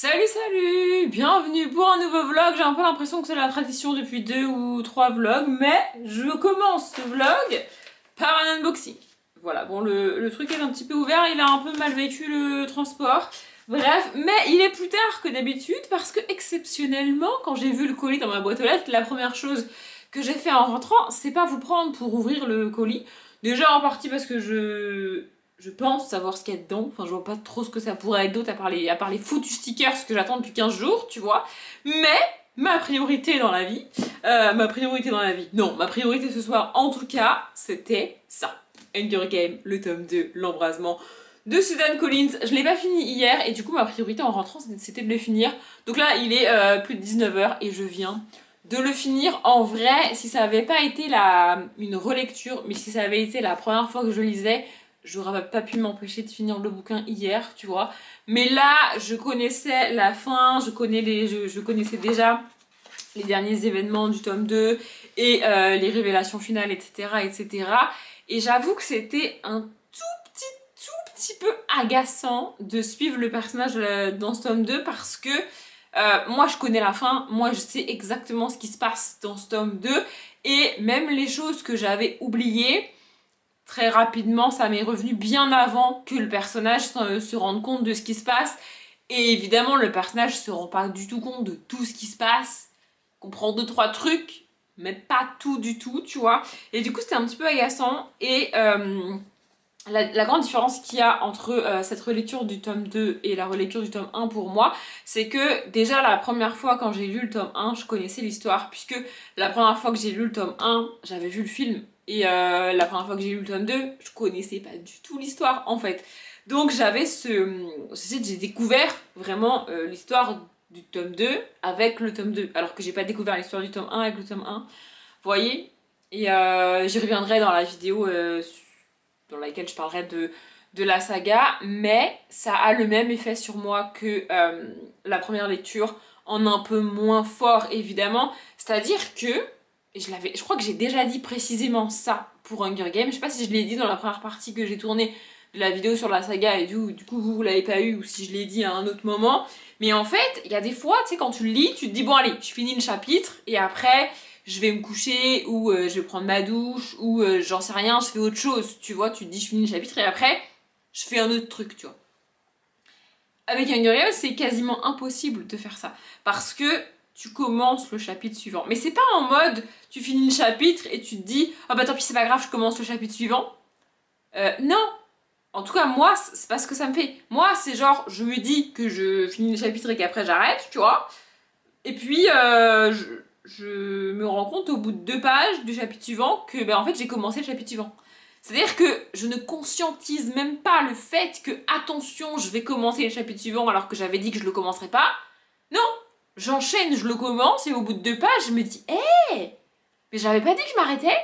Salut, bienvenue pour un nouveau vlog. J'ai un peu l'impression que c'est la tradition depuis 2 ou 3 vlogs, mais je commence ce vlog par un unboxing. Voilà, bon, le truc est un petit peu ouvert, il a un peu mal vécu le transport. Bref, mais il est plus tard que d'habitude parce que exceptionnellement, quand j'ai vu le colis dans ma boîte aux lettres, la première chose que j'ai fait en rentrant, c'est pas vous prendre pour ouvrir le colis. Déjà en partie parce que je pense savoir ce qu'il y a dedans. Enfin, je vois pas trop ce que ça pourrait être d'autre à part les foutus stickers que j'attends depuis 15 jours, tu vois. Mais ma priorité dans la vie, non, ma priorité ce soir, en tout cas, c'était ça. Hunger Games, le tome 2, l'embrasement de Suzanne Collins. Je l'ai pas fini hier et du coup, ma priorité en rentrant, c'était de le finir. Donc là, il est plus de 19h et je viens de le finir. En vrai, si ça avait pas été une relecture, mais si ça avait été la première fois que je lisais, j'aurais pas pu m'empêcher de finir le bouquin hier, tu vois. Mais là, je connaissais la fin, je connaissais déjà les derniers événements du tome 2 et les révélations finales, etc. etc. Et j'avoue que c'était un tout petit peu agaçant de suivre le personnage dans ce tome 2 parce que moi je connais la fin, moi je sais exactement ce qui se passe dans ce tome 2 et même les choses que j'avais oubliées, très rapidement, ça m'est revenu bien avant que le personnage se rende compte de ce qui se passe. Et évidemment, le personnage se rend pas du tout compte de tout ce qui se passe, comprend 2, 3 trucs, mais pas tout du tout, tu vois. Et du coup, c'était un petit peu agaçant. Et la grande différence qu'il y a entre cette relecture du tome 2 et la relecture du tome 1 pour moi, c'est que déjà la première fois quand j'ai lu le tome 1, je connaissais l'histoire, puisque la première fois que j'ai lu le tome 1, j'avais vu le film. Et la première fois que j'ai lu le tome 2, je connaissais pas du tout l'histoire en fait. Donc j'avais j'ai découvert vraiment l'histoire du tome 2 avec le tome 2, alors que j'ai pas découvert l'histoire du tome 1 avec le tome 1. Vous voyez. Et j'y reviendrai dans la vidéo dans laquelle je parlerai de la saga, mais ça a le même effet sur moi que la première lecture, en un peu moins fort évidemment. C'est-à-dire que, et je crois que j'ai déjà dit précisément ça pour Hunger Games, je sais pas si je l'ai dit dans la première partie que j'ai tournée de la vidéo sur la saga et du coup vous l'avez pas eu ou si je l'ai dit à un autre moment, mais en fait il y a des fois, tu sais, quand tu le lis, tu te dis bon allez, je finis le chapitre et après je vais me coucher ou je vais prendre ma douche ou j'en sais rien, je fais autre chose, tu vois, tu te dis je finis le chapitre et après je fais un autre truc, tu vois. Avec Hunger Games, c'est quasiment impossible de faire ça parce que tu commences le chapitre suivant. Mais c'est pas en mode tu finis le chapitre et tu te dis ah bah tant pis c'est pas grave, je commence le chapitre suivant. Non, en tout cas moi c'est pas ce que ça me fait. Moi c'est genre je me dis que je finis le chapitre et qu'après j'arrête, tu vois. Et puis je me rends compte au bout de 2 pages du chapitre suivant que ben, en fait j'ai commencé le chapitre suivant. C'est-à-dire que je ne conscientise même pas le fait que attention je vais commencer le chapitre suivant alors que j'avais dit que je le commencerais pas. Non, j'enchaîne, je le commence et au bout de 2 pages je me dis hé, mais j'avais pas dit que je m'arrêtais.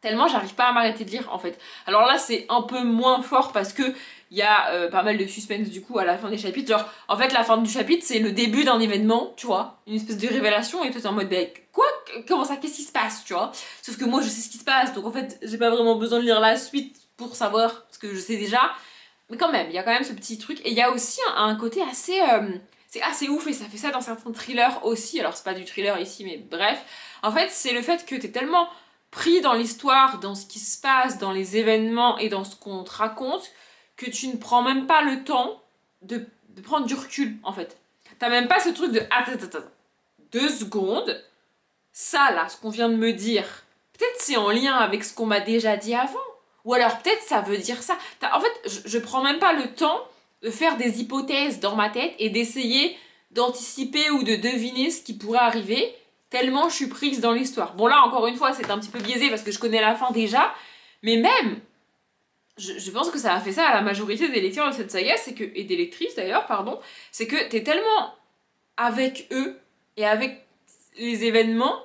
Tellement j'arrive pas à m'arrêter de lire en fait. Alors là c'est un peu moins fort parce que il y a pas mal de suspense du coup à la fin des chapitres. Genre en fait la fin du chapitre c'est le début d'un événement, tu vois, une espèce de révélation et toi t'es en mode bah, quoi, comment ça, qu'est-ce qui se passe, tu vois. Sauf que moi je sais ce qui se passe donc en fait j'ai pas vraiment besoin de lire la suite pour savoir ce que je sais déjà. Mais quand même il y a quand même ce petit truc et il y a aussi un côté assez c'est assez ouf et ça fait ça dans certains thrillers aussi. Alors c'est pas du thriller ici mais bref. En fait c'est le fait que t'es tellement pris dans l'histoire, dans ce qui se passe, dans les événements et dans ce qu'on te raconte, que tu ne prends même pas le temps de prendre du recul, en fait. T'as même pas ce truc de attends, 2 secondes, ça là, ce qu'on vient de me dire, peut-être c'est en lien avec ce qu'on m'a déjà dit avant, ou alors peut-être ça veut dire ça. En fait, je prends même pas le temps de faire des hypothèses dans ma tête et d'essayer d'anticiper ou de deviner ce qui pourrait arriver, tellement je suis prise dans l'histoire. Bon là, encore une fois, c'est un petit peu biaisé parce que je connais la fin déjà, mais même, je pense que ça a fait ça à la majorité des lecteurs de cette saga, c'est que, et des lectrices d'ailleurs, pardon, c'est que t'es tellement avec eux et avec les événements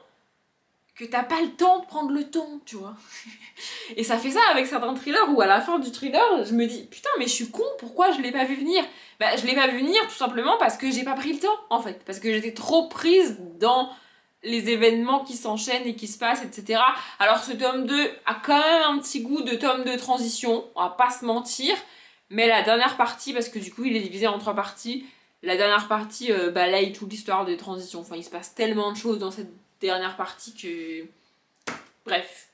que t'as pas le temps de prendre le temps, tu vois. Et ça fait ça avec certains thrillers où à la fin du thriller, je me dis putain mais je suis con, pourquoi je l'ai pas vu venir? Bah je l'ai pas vu venir tout simplement parce que j'ai pas pris le temps en fait, parce que j'étais trop prise dans les événements qui s'enchaînent et qui se passent, etc. Alors ce tome 2 a quand même un petit goût de tome de transition, on va pas se mentir, mais la dernière partie, parce que du coup il est divisé en 3 parties, la dernière partie balaye toute l'histoire des transitions. Enfin, il se passe tellement de choses dans cette dernière partie que... Bref.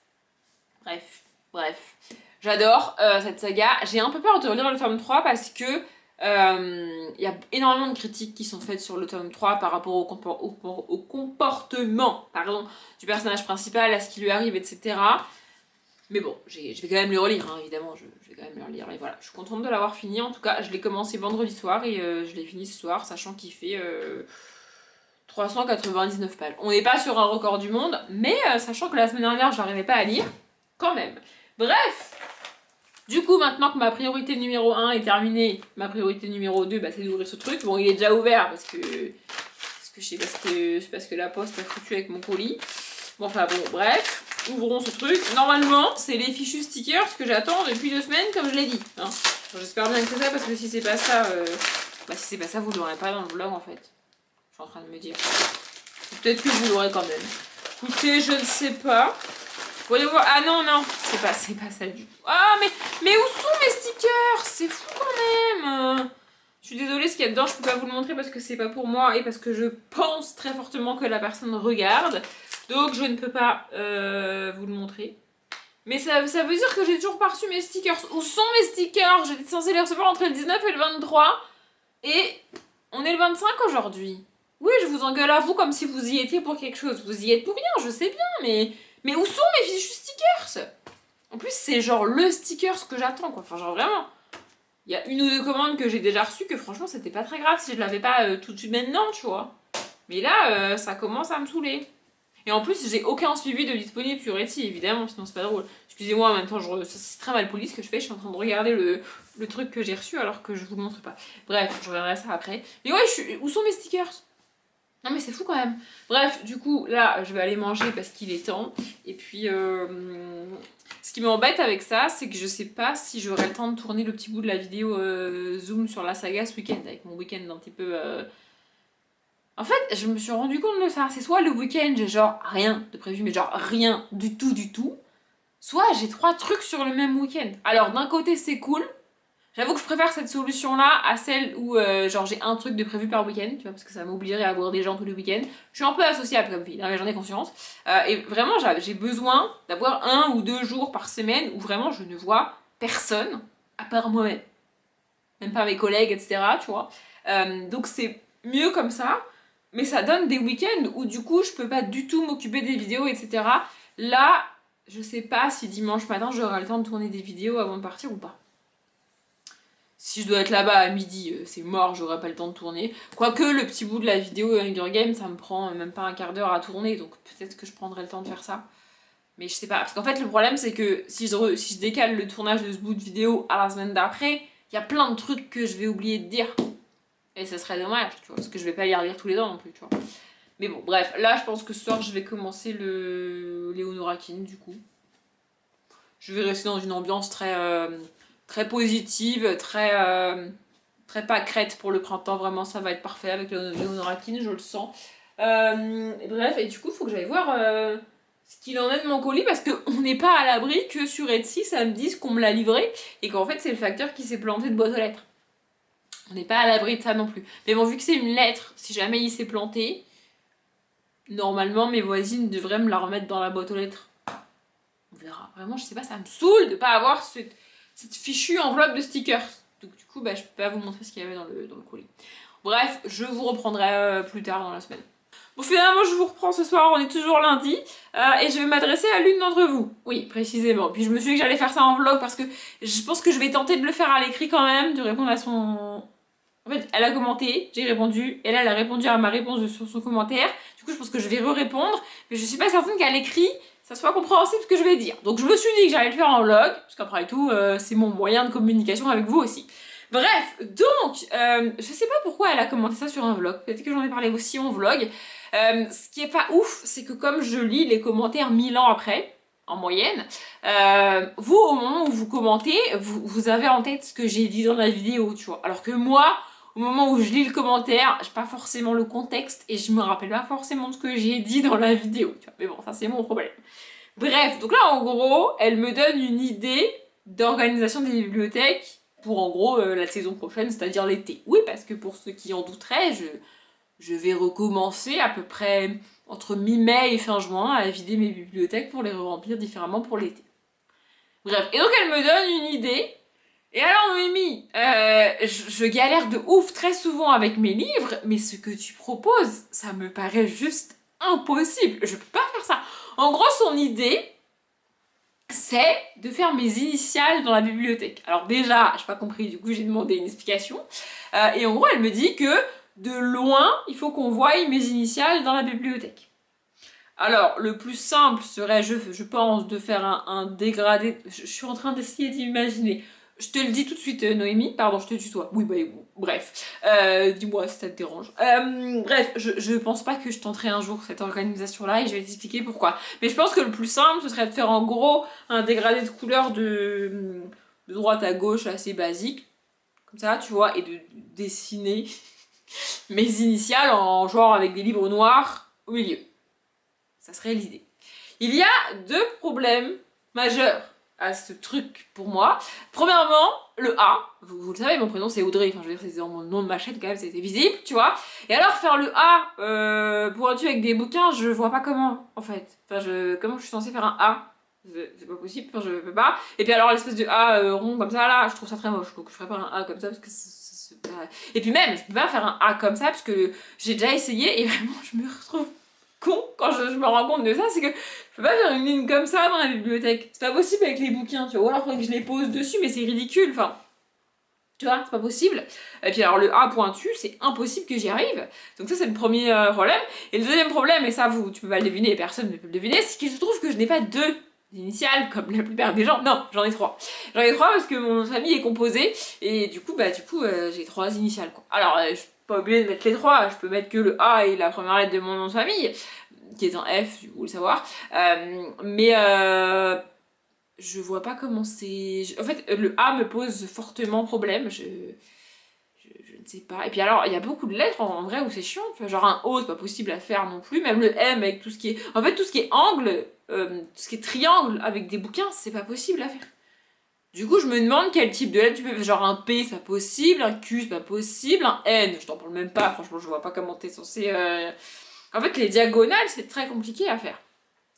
J'adore cette saga. J'ai un peu peur de relire le tome 3 parce que y a énormément de critiques qui sont faites sur le tome 3 par rapport au comportement du personnage principal, à ce qui lui arrive, etc. Mais bon, je vais quand même le relire, hein, évidemment, je vais quand même le relire. Et voilà, je suis contente de l'avoir fini. En tout cas, je l'ai commencé vendredi soir et je l'ai fini ce soir, sachant qu'il fait 399 pages. On n'est pas sur un record du monde, mais sachant que la semaine dernière, je n'arrivais pas à lire, quand même. Bref, du coup, maintenant que ma priorité numéro 1 est terminée, ma priorité numéro 2, bah, c'est d'ouvrir ce truc. Bon, il est déjà ouvert parce que la poste a foutu avec mon colis. Bon, enfin bon, bref. Ouvrons ce truc. Normalement, c'est les fichus stickers que j'attends depuis 2 semaines, comme je l'ai dit. Hein. J'espère bien que c'est ça, parce que si c'est pas ça, vous l'aurez pas dans le vlog en fait. Je suis en train de me dire. Peut-être que vous l'aurez quand même. Écoutez, je ne sais pas. Voyez voir. Ah non, c'est pas ça du tout. Ah, mais où sont mes stickers? C'est fou quand même. Je suis désolée, ce qu'il y a dedans, je peux pas vous le montrer parce que c'est pas pour moi et parce que je pense très fortement que la personne regarde. Donc je ne peux pas vous le montrer. Mais ça veut dire que j'ai toujours pas reçu mes stickers. Où sont mes stickers? J'étais censée les recevoir entre le 19 et le 23. Et on est le 25 aujourd'hui. Oui, je vous engueule à vous comme si vous y étiez pour quelque chose. Vous y êtes pour rien, je sais bien, mais où sont mes fichus stickers? En plus, c'est genre le stickers que j'attends, quoi. Enfin, genre vraiment. Il y a 1 ou 2 commandes que j'ai déjà reçues que franchement, c'était pas très grave si je l'avais pas tout de suite maintenant, tu vois. Mais là, ça commence à me saouler. Et en plus, j'ai aucun suivi de disponible sur Etsy, évidemment, sinon c'est pas drôle. Excusez-moi, en même temps, c'est très mal poli ce que je fais. Je suis en train de regarder le truc que j'ai reçu alors que je vous le montre pas. Bref, je regarderai ça après. Mais ouais, où sont mes stickers? Non mais c'est fou quand même. Bref, du coup, là, je vais aller manger parce qu'il est temps. Et puis, ce qui m'embête avec ça, c'est que je sais pas si j'aurai le temps de tourner le petit bout de la vidéo Zoom sur la saga ce week-end, avec mon week-end un petit peu... En fait, je me suis rendu compte de ça. C'est soit le week-end, j'ai genre rien de prévu, mais genre rien du tout. Soit j'ai 3 trucs sur le même week-end. Alors, d'un côté, c'est cool. J'avoue que je préfère cette solution-là à celle où genre j'ai un truc de prévu par week-end, tu vois, parce que ça m'obligerait à voir des gens tous les week-ends. Je suis un peu associable comme fille, hein, mais j'en ai conscience. Et vraiment, j'ai besoin d'avoir 1 ou 2 jours par semaine où vraiment je ne vois personne à part moi-même. Même pas mes collègues, etc., tu vois. Donc c'est mieux comme ça. Mais ça donne des week-ends où du coup je peux pas du tout m'occuper des vidéos, etc. Là, je sais pas si dimanche matin j'aurai le temps de tourner des vidéos avant de partir ou pas. Si je dois être là-bas à midi, c'est mort, j'aurai pas le temps de tourner. Quoique le petit bout de la vidéo Hunger Games, ça me prend même pas un quart d'heure à tourner, donc peut-être que je prendrai le temps de faire ça. Mais je sais pas, parce qu'en fait le problème c'est que si je décale le tournage de ce bout de vidéo à la semaine d'après, il y a plein de trucs que je vais oublier de dire. Et ça serait dommage, tu vois, parce que je vais pas les relire tous les ans non plus, tu vois. Mais bon, bref, là je pense que ce soir je vais commencer le Léonorakin du coup. Je vais rester dans une ambiance très positive, très pâquerette pour le printemps, vraiment ça va être parfait avec le Léonorakin, je le sens. Bref, et du coup il faut que j'aille voir ce qu'il en est de mon colis parce qu'on n'est pas à l'abri que sur Etsy ça me dise qu'on me l'a livré et qu'en fait c'est le facteur qui s'est planté de boîte aux lettres. On n'est pas à l'abri de ça non plus. Mais bon, vu que c'est une lettre, si jamais il s'est planté, normalement mes voisines devraient me la remettre dans la boîte aux lettres. On verra. Vraiment, je sais pas, ça me saoule de pas avoir cette fichue enveloppe de stickers. Donc du coup, je peux pas vous montrer ce qu'il y avait dans le colis. Bref, je vous reprendrai plus tard dans la semaine. Bon, finalement, je vous reprends ce soir, on est toujours lundi, et je vais m'adresser à l'une d'entre vous. Oui, précisément. Puis je me suis dit que j'allais faire ça en vlog parce que je pense que je vais tenter de le faire à l'écrit quand même, de répondre à son... En fait, elle a commenté, j'ai répondu, et là, elle a répondu à ma réponse sur son commentaire. Du coup, je pense que je vais répondre, mais je suis pas certaine qu'à l'écrit, ça soit compréhensible ce que je vais dire. Donc, je me suis dit que j'allais le faire en vlog, parce qu'après tout, c'est mon moyen de communication avec vous aussi. Bref, donc, je sais pas pourquoi elle a commenté ça sur un vlog. Peut-être que j'en ai parlé aussi en vlog. Ce qui est pas ouf, c'est que comme je lis les commentaires 1000 ans après, en moyenne, vous, au moment où vous commentez, vous avez en tête ce que j'ai dit dans la vidéo, tu vois. Alors que moi, au moment où je lis le commentaire, j'ai pas forcément le contexte et je me rappelle pas forcément ce que j'ai dit dans la vidéo, tu vois. Mais bon, ça c'est mon problème. Bref, donc là en gros, elle me donne une idée d'organisation des bibliothèques pour en gros la saison prochaine, c'est-à-dire l'été. Oui, parce que pour ceux qui en douteraient, je vais recommencer à peu près entre mi-mai et fin juin à vider mes bibliothèques pour les remplir différemment pour l'été. Bref, et donc elle me donne une idée. Et alors Noémie, je galère de ouf très souvent avec mes livres, mais ce que tu proposes, ça me paraît juste impossible. Je peux pas faire ça. En gros, son idée, c'est de faire mes initiales dans la bibliothèque. Alors déjà, j'ai pas compris, du coup j'ai demandé une explication. Et en gros, elle me dit que de loin, il faut qu'on voie mes initiales dans la bibliothèque. Alors, le plus simple serait, je pense, de faire un dégradé. Je suis en train d'essayer d'imaginer. Je te le dis tout de suite, Noémie. Pardon, je te tutoie. Oui, bah, bref. Dis-moi si ça te dérange. Bref, je pense pas que je tenterai un jour cette organisation-là et je vais t'expliquer pourquoi. Mais je pense que le plus simple, ce serait de faire en gros un dégradé de couleurs de droite à gauche assez basique. Comme ça, tu vois, et de dessiner mes initiales en genre avec des livres noirs au milieu. Ça serait l'idée. Il y a deux problèmes majeurs à ce truc pour moi. Premièrement, le A. Vous le savez, mon prénom c'est Audrey. Enfin, je veux dire, c'est dans mon nom de ma chaîne quand même, c'était visible, tu vois. Et alors, faire le A pour un truc avec des bouquins, je vois pas comment, en fait. Enfin, comment je suis censée faire un A? C'est pas possible, enfin, je peux pas. Et puis alors, l'espèce de A rond comme ça, là, je trouve ça très moche. Donc, je ferai pas un A comme ça parce que et puis même, je peux pas faire un A comme ça parce que j'ai déjà essayé et vraiment, je me retrouve con quand je me rends compte de ça, c'est que je peux pas faire une ligne comme ça dans la bibliothèque. C'est pas possible avec les bouquins, tu vois. Ou alors il faudrait que je les pose dessus, mais c'est ridicule, enfin. Tu vois, c'est pas possible. Et puis alors le A pointu, c'est impossible que j'y arrive. Donc ça c'est le premier problème. Et le deuxième problème, et ça tu peux pas le deviner, et personne ne peut le deviner, c'est que je trouve que je n'ai pas deux initiales comme la plupart des gens. Non, j'en ai trois. J'en ai trois parce que mon famille est composée, et du coup, j'ai trois initiales, quoi. Alors, je suis pas obligée de mettre les trois, je peux mettre que le A et la première lettre de mon nom de famille, qui est un F, vous le savoir. Je vois pas comment c'est... En fait, le A me pose fortement problème, je ne sais pas. Et puis alors, il y a beaucoup de lettres en vrai où c'est chiant, tu vois, genre un O, c'est pas possible à faire non plus, même le M avec tout ce qui est... En fait, tout ce qui est angle, tout ce qui est triangle avec des bouquins, c'est pas possible à faire. Du coup, je me demande quel type de lettre tu peux faire. Genre un P, c'est pas possible, un Q, c'est pas possible, un N, je t'en parle même pas, franchement, je vois pas comment t'es censé... En fait, les diagonales, c'est très compliqué à faire.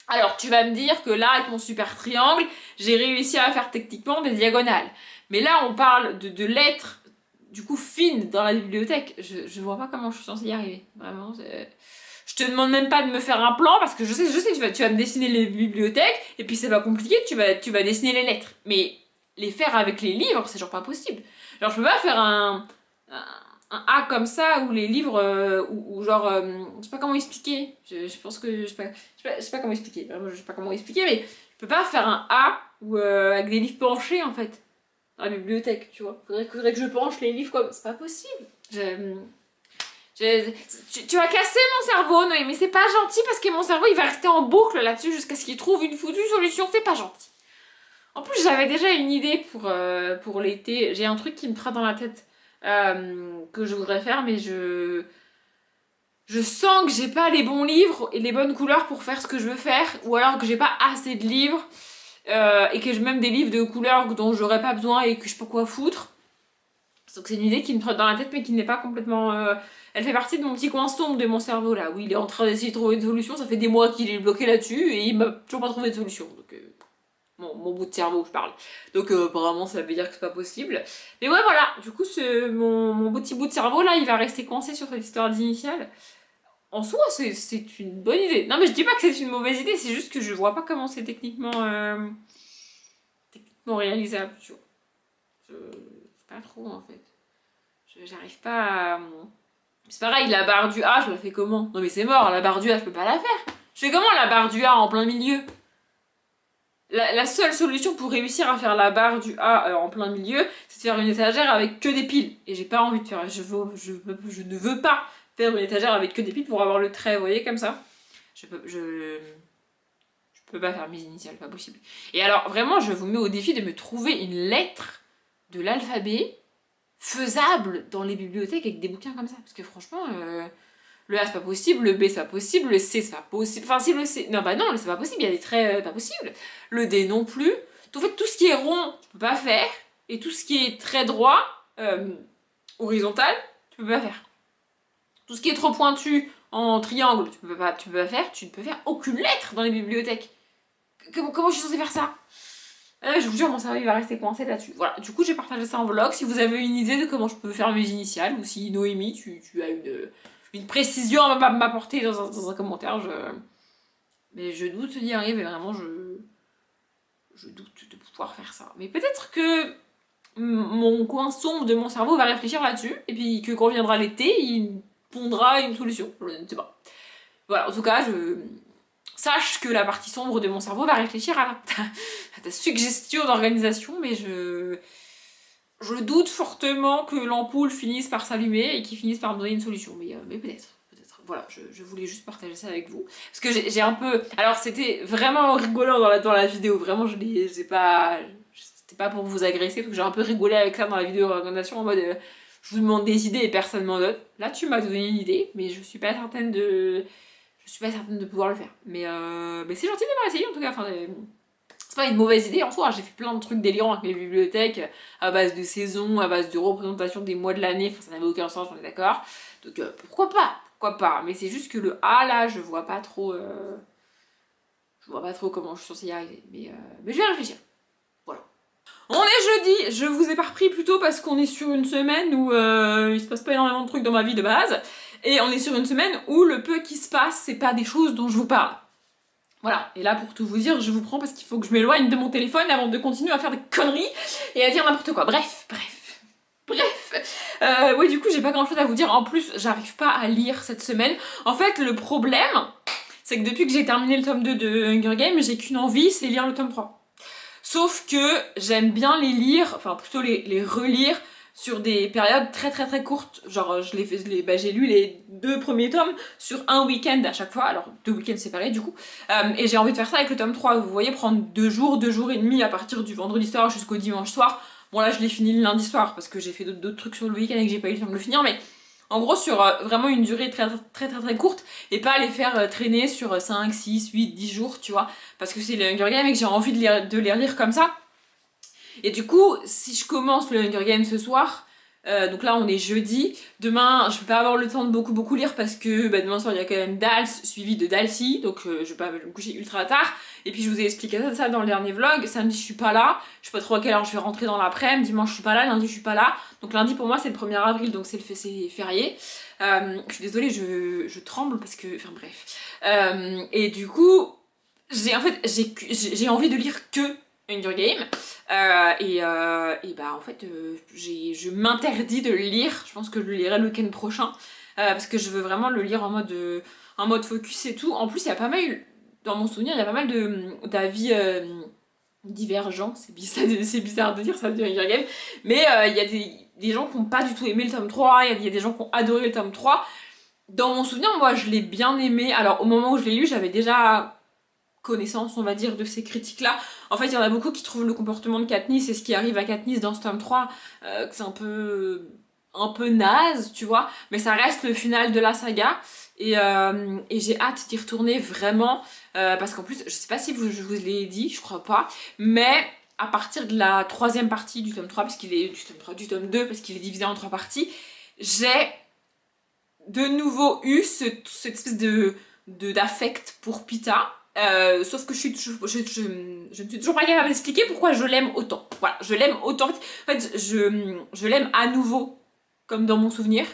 Alors, tu vas me dire que là, avec mon super triangle, j'ai réussi à faire techniquement des diagonales. Mais là, on parle de lettres, du coup, fines dans la bibliothèque. Je vois pas comment je suis censée y arriver. Vraiment, je te demande même pas de me faire un plan, parce que je sais que tu vas me dessiner les bibliothèques, et puis c'est pas compliqué, tu vas dessiner les lettres. Mais les faire avec les livres, c'est genre pas possible. Genre, je peux pas faire un A comme ça, où les livres, ou genre, je sais pas comment expliquer, je pense que, je sais pas comment expliquer, vraiment, je sais pas comment expliquer, mais je peux pas faire un A avec des livres penchés, en fait, dans la bibliothèque, tu vois. Faudrait que je penche les livres comme, c'est pas possible. Tu vas casser mon cerveau, Noé, mais c'est pas gentil, parce que mon cerveau, il va rester en boucle là-dessus, jusqu'à ce qu'il trouve une foutue solution, c'est pas gentil. En plus, j'avais déjà une idée pour l'été, j'ai un truc qui me trotte dans la tête, que je voudrais faire, mais je sens que j'ai pas les bons livres et les bonnes couleurs pour faire ce que je veux faire, ou alors que j'ai pas assez de livres et que j'ai même des livres de couleurs dont j'aurais pas besoin et que je sais pas quoi foutre. Donc c'est une idée qui me trotte dans la tête mais qui n'est pas complètement... Elle fait partie de mon petit coin sombre de mon cerveau là, où il est en train d'essayer de trouver une solution, ça fait des mois qu'il est bloqué là-dessus et il m'a toujours pas trouvé de solution. Donc mon bout de cerveau, je parle. Donc apparemment ça veut dire que c'est pas possible. Mais ouais voilà, du coup mon petit bout de cerveau là, il va rester coincé sur cette histoire d'initiale. En soi, c'est une bonne idée. Non mais je dis pas que c'est une mauvaise idée, c'est juste que je vois pas comment c'est techniquement réalisable, tu vois. Je sais pas trop en fait. J'arrive pas à... C'est pareil, la barre du A, je la fais comment? Non mais c'est mort, la barre du A, je peux pas la faire. Je fais comment la barre du A en plein milieu? La seule solution pour réussir à faire la barre du A en plein milieu, c'est de faire une étagère avec que des piles. Et j'ai pas envie de faire... Je ne veux pas faire une étagère avec que des piles pour avoir le trait, vous voyez, comme ça. Je peux pas faire mes initiales, pas possible. Et alors, vraiment, je vous mets au défi de me trouver une lettre de l'alphabet faisable dans les bibliothèques avec des bouquins comme ça. Parce que franchement... Le A c'est pas possible, le B c'est pas possible, le C c'est pas possible. Enfin si le C... Non bah non, c'est pas possible, il y a des traits pas possibles. Le D non plus. En fait tout ce qui est rond, je peux pas faire. et tout ce qui est très droit, horizontal, tu peux pas faire. Tout ce qui est trop pointu en triangle, tu peux pas faire. Tu ne peux faire aucune lettre dans les bibliothèques. Comment je suis censée faire ça? Je vous jure, mon cerveau il va rester coincé là-dessus. Voilà, du coup j'ai partagé ça en vlog. Si vous avez une idée de comment je peux faire mes initiales, ou si Noémie, tu as une précision à m'apporter dans un commentaire, mais je doute d'y arriver, vraiment, je doute de pouvoir faire ça. Mais peut-être que mon coin sombre de mon cerveau va réfléchir là-dessus, et puis que quand viendra l'été, il pondra une solution. Je ne sais pas. Voilà, en tout cas, sache que la partie sombre de mon cerveau va réfléchir à ta suggestion d'organisation, mais je doute fortement que l'ampoule finisse par s'allumer et qu'il finisse par me donner une solution. Mais peut-être. Voilà, je voulais juste partager ça avec vous. Parce que j'ai un peu... Alors, c'était vraiment rigolant dans la vidéo. Vraiment, c'était pas pour vous agresser, parce que j'ai un peu rigolé avec ça dans la vidéo d'organisation en mode... je vous demande des idées et personne m'en donne. Là, tu m'as donné une idée, mais je suis pas certaine de pouvoir le faire. Mais c'est gentil d'avoir essayé en tout cas. Enfin, c'est pas une mauvaise idée en soi. J'ai fait plein de trucs délirants avec mes bibliothèques à base de saisons, à base de représentation des mois de l'année. Enfin, ça n'avait aucun sens, on est d'accord. Donc pourquoi pas. Mais c'est juste que le A là, je vois pas trop comment je suis censée y arriver. Mais je vais réfléchir. Voilà. On est jeudi, je vous ai pas repris plus tôt parce qu'on est sur une semaine où il se passe pas énormément de trucs dans ma vie de base. Et on est sur une semaine où le peu qui se passe, c'est pas des choses dont je vous parle. Voilà, et là pour tout vous dire, je vous prends parce qu'il faut que je m'éloigne de mon téléphone avant de continuer à faire des conneries et à dire n'importe quoi. Bref. Ouais, du coup, j'ai pas grand chose à vous dire. En plus, j'arrive pas à lire cette semaine. En fait, le problème, c'est que depuis que j'ai terminé le tome 2 de Hunger Games, j'ai qu'une envie, c'est lire le tome 3. Sauf que j'aime bien les lire, enfin plutôt les relire sur des périodes très courtes. Genre j'ai lu les 2 premiers tomes sur un week-end à chaque fois, alors 2 week-ends séparés du coup. Et j'ai envie de faire ça avec le tome 3, vous voyez, prendre 2 jours et demi à partir du vendredi soir jusqu'au dimanche soir. Bon là je l'ai fini le lundi soir parce que j'ai fait d'autres trucs sur le week-end et que j'ai pas eu le temps de le finir, mais en gros sur vraiment une durée très courte et pas les faire traîner sur 5, 6, 8, 10 jours, tu vois, parce que c'est le Hunger Games et que j'ai envie de les relire comme ça. Et du coup, si je commence le Hunger Games ce soir, donc là on est jeudi, demain je vais pas avoir le temps de beaucoup lire parce que demain soir il y a quand même Dals suivi de Dalcy, donc je vais pas me coucher ultra tard. Et puis je vous ai expliqué ça dans le dernier vlog. Samedi je suis pas là, je sais pas trop à quelle heure je vais rentrer dans l'après-midi, dimanche je suis pas là, lundi je suis pas là. Donc lundi pour moi c'est le 1er avril, donc c'est férié. Je suis désolée, je tremble parce que... Enfin bref. Et du coup, j'ai envie de lire que Hunger Games. En fait, je m'interdis de le lire. Je pense que je le lirai le week-end prochain. Parce que je veux vraiment le lire en mode focus et tout. En plus, il y a pas mal, dans mon souvenir, il y a pas mal d'avis divergents. C'est bizarre de dire ça de Hunger Games. Mais il y a des gens qui n'ont pas du tout aimé le tome 3. Il y a des gens qui ont adoré le tome 3. Dans mon souvenir, moi, je l'ai bien aimé. Alors, au moment où je l'ai lu, j'avais déjà connaissance, on va dire, de ces critiques-là. En fait, il y en a beaucoup qui trouvent le comportement de Katniss et ce qui arrive à Katniss dans ce tome 3, que c'est un peu naze, tu vois, mais ça reste le final de la saga. Et j'ai hâte d'y retourner vraiment, parce qu'en plus, je sais pas si je vous l'ai dit, je crois pas, mais à partir de la 3e partie du tome 3, du tome 2, parce qu'il est divisé en 3 parties, j'ai de nouveau eu cette espèce d'affect pour Peeta. Sauf que je ne suis toujours pas capable d'expliquer pourquoi je l'aime autant. Voilà, je l'aime autant. En fait, je l'aime à nouveau, comme dans mon souvenir,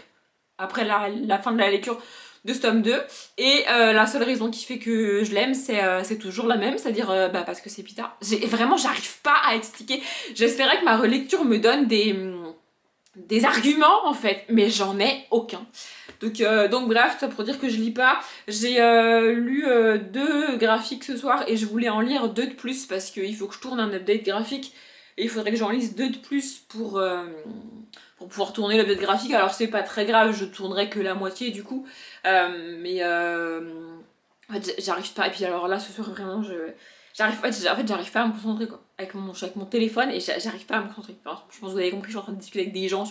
après la fin de la lecture de ce tome 2. Et la seule raison qui fait que je l'aime, c'est toujours la même, c'est-à-dire parce que c'est Peeta. Vraiment, j'arrive pas à expliquer. J'espérais que ma relecture me donne des arguments, en fait, mais j'en ai aucun. Donc bref, ça pour dire que je lis pas. J'ai lu 2 graphiques ce soir et je voulais en lire 2 de plus parce qu'il faut que je tourne un update graphique et il faudrait que j'en lise 2 de plus pour pouvoir tourner l'update graphique. Alors c'est pas très grave, je tournerai que la moitié du coup. En fait, j'arrive pas. Et puis alors là, ce soir vraiment, j'arrive pas à me concentrer quoi. Avec mon téléphone et j'arrive pas à me concentrer. Enfin, je pense que vous avez compris, je suis en train de discuter avec des gens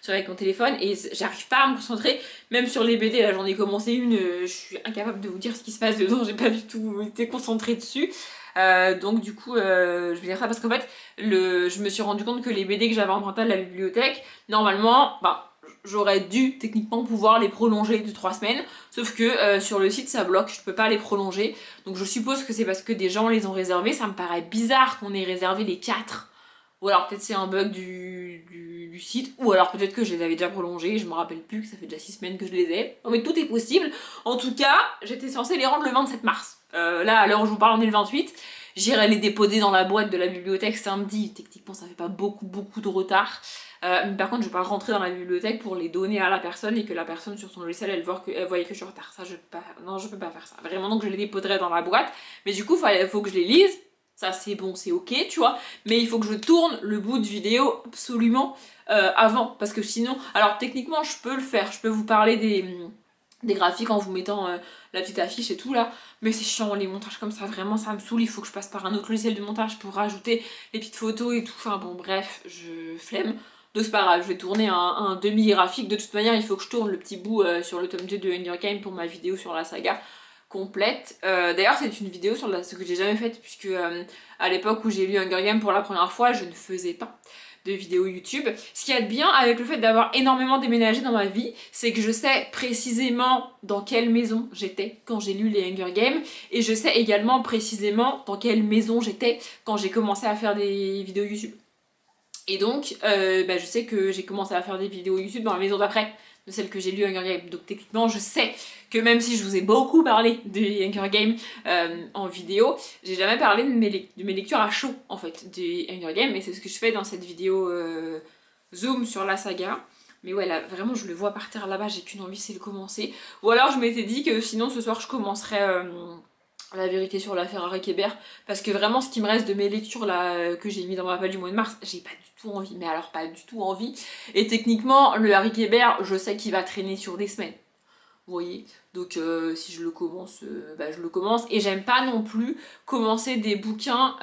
avec mon téléphone et j'arrive pas à me concentrer. Même sur les BD, là j'en ai commencé une, je suis incapable de vous dire ce qui se passe dedans, j'ai pas du tout été concentrée dessus. Donc du coup, je vais dire ça parce qu'en fait, je me suis rendu compte que les BD que j'avais empruntés de la bibliothèque, normalement, j'aurais dû techniquement pouvoir les prolonger de 3 semaines, sauf que sur le site ça bloque, je peux pas les prolonger. Donc je suppose que c'est parce que des gens les ont réservés, ça me paraît bizarre qu'on ait réservé les 4. Ou alors peut-être c'est un bug du site, ou alors peut-être que je les avais déjà prolongés, je me rappelle plus, que ça fait déjà 6 semaines que je les ai. Non mais tout est possible. En tout cas, j'étais censée les rendre le 27 mars. Là, à l'heure où je vous parle, on est le 28. J'irai les déposer dans la boîte de la bibliothèque samedi. Techniquement, ça fait pas beaucoup de retard. Mais par contre, je vais pas rentrer dans la bibliothèque pour les donner à la personne et que la personne sur son logiciel, elle voyait que je suis en retard. Ça, je peux pas faire ça. Vraiment, donc je les déposerai dans la boîte. Mais du coup, il faut que je les lise. Ça, c'est bon, c'est ok, tu vois. Mais il faut que je tourne le bout de vidéo absolument avant. Parce que sinon... Alors, techniquement, je peux le faire. Je peux vous parler des graphiques en vous mettant la petite affiche et tout là, mais c'est chiant les montages comme ça, vraiment ça me saoule, il faut que je passe par un autre logiciel de montage pour rajouter les petites photos et tout, enfin bon bref, je flemme, donc c'est pas grave, je vais tourner un demi-graphique, de toute manière il faut que je tourne le petit bout sur le tome 2 de Hunger Games pour ma vidéo sur la saga complète. D'ailleurs c'est une vidéo sur ce que j'ai jamais faite, puisque à l'époque où j'ai lu Hunger Games pour la première fois, je ne faisais pas de vidéos YouTube. Ce qu'il y a de bien avec le fait d'avoir énormément déménagé dans ma vie, c'est que je sais précisément dans quelle maison j'étais quand j'ai lu les Hunger Games, et je sais également précisément dans quelle maison j'étais quand j'ai commencé à faire des vidéos YouTube. Et donc, je sais que j'ai commencé à faire des vidéos YouTube dans la maison d'après, de celle que j'ai lu Hunger Games. Donc techniquement, je sais que même si je vous ai beaucoup parlé des Hunger Games en vidéo, j'ai jamais parlé de mes lectures à chaud, en fait, des Hunger Games, et c'est ce que je fais dans cette vidéo Zoom sur la saga. Mais ouais, là, vraiment, je le vois partir là-bas, j'ai qu'une envie, c'est de commencer. Ou alors, je m'étais dit que sinon, ce soir, je commencerais... La vérité sur l'affaire Harry Kébert, parce que vraiment ce qui me reste de mes lectures là que j'ai mis dans ma page du mois de mars, j'ai pas du tout envie, mais alors pas du tout envie, et techniquement le Harry Kébert, je sais qu'il va traîner sur des semaines, vous voyez, donc si je le commence, je le commence, et j'aime pas non plus commencer des bouquins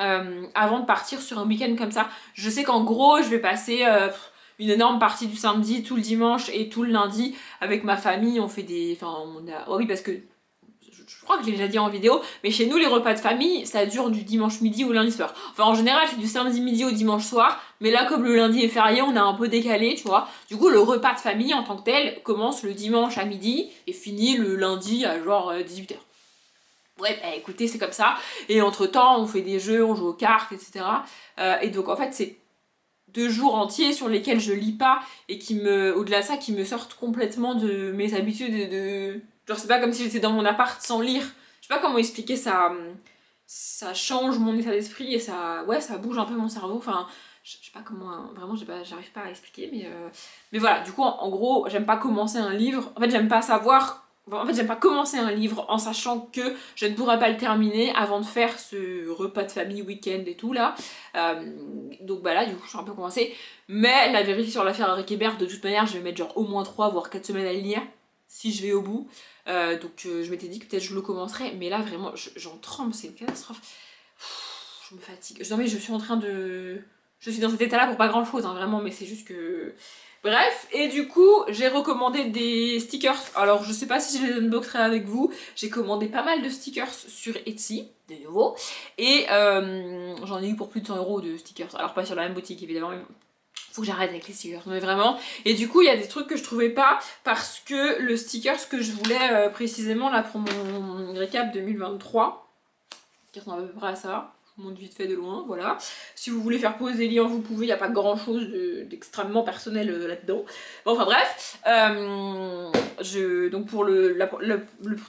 avant de partir sur un week-end comme ça. Je sais qu'en gros je vais passer une énorme partie du samedi, tout le dimanche et tout le lundi avec ma famille, on fait des... Oh oui, parce que je crois que je l'ai déjà dit en vidéo, mais chez nous les repas de famille ça dure du dimanche midi au lundi soir. Enfin en général c'est du samedi midi au dimanche soir, mais là comme le lundi est férié on a un peu décalé, tu vois. Du coup le repas de famille en tant que tel commence le dimanche à midi et finit le lundi à genre 18h. Ouais, écoutez, c'est comme ça. Et entre temps on fait des jeux, on joue aux cartes, etc. Et donc en fait c'est 2 jours entiers sur lesquels je lis pas et qui au-delà de ça, qui me sortent complètement de mes habitudes et de... Genre c'est pas comme si j'étais dans mon appart sans lire. Je sais pas comment expliquer, ça change mon état d'esprit et ça bouge un peu mon cerveau. Enfin, je sais pas comment, vraiment j'arrive pas à expliquer, mais voilà, du coup en gros j'aime pas commencer un livre. En fait j'aime pas commencer un livre en sachant que je ne pourrai pas le terminer avant de faire ce repas de famille week-end et tout là. Donc là du coup je suis un peu coincée. Mais la vérité sur l'affaire Harry Kébert, de toute manière je vais mettre genre au moins 3 voire 4 semaines à le lire si je vais au bout. Donc je m'étais dit que peut-être je le commencerai, mais là vraiment j'en tremble, c'est une catastrophe. Je me fatigue. Non mais je suis en train de... Je suis dans cet état là pour pas grand chose hein, vraiment, mais c'est juste que... Bref, et du coup j'ai recommandé des stickers. Alors je sais pas si je les unboxerai avec vous, j'ai commandé pas mal de stickers sur Etsy, de nouveau, et j'en ai eu pour plus de 100 € de stickers. Alors pas sur la même boutique évidemment, mais faut que j'arrête avec les stickers, mais vraiment. Et du coup il y a des trucs que je trouvais pas, parce que le sticker que je voulais précisément là pour mon récap 2023, qui ressemble à peu près à ça, je vous montre vite fait de loin, voilà. Si vous voulez faire pause des liens vous pouvez, il n'y a pas grand chose d'extrêmement personnel là-dedans. Bon enfin bref, donc pour le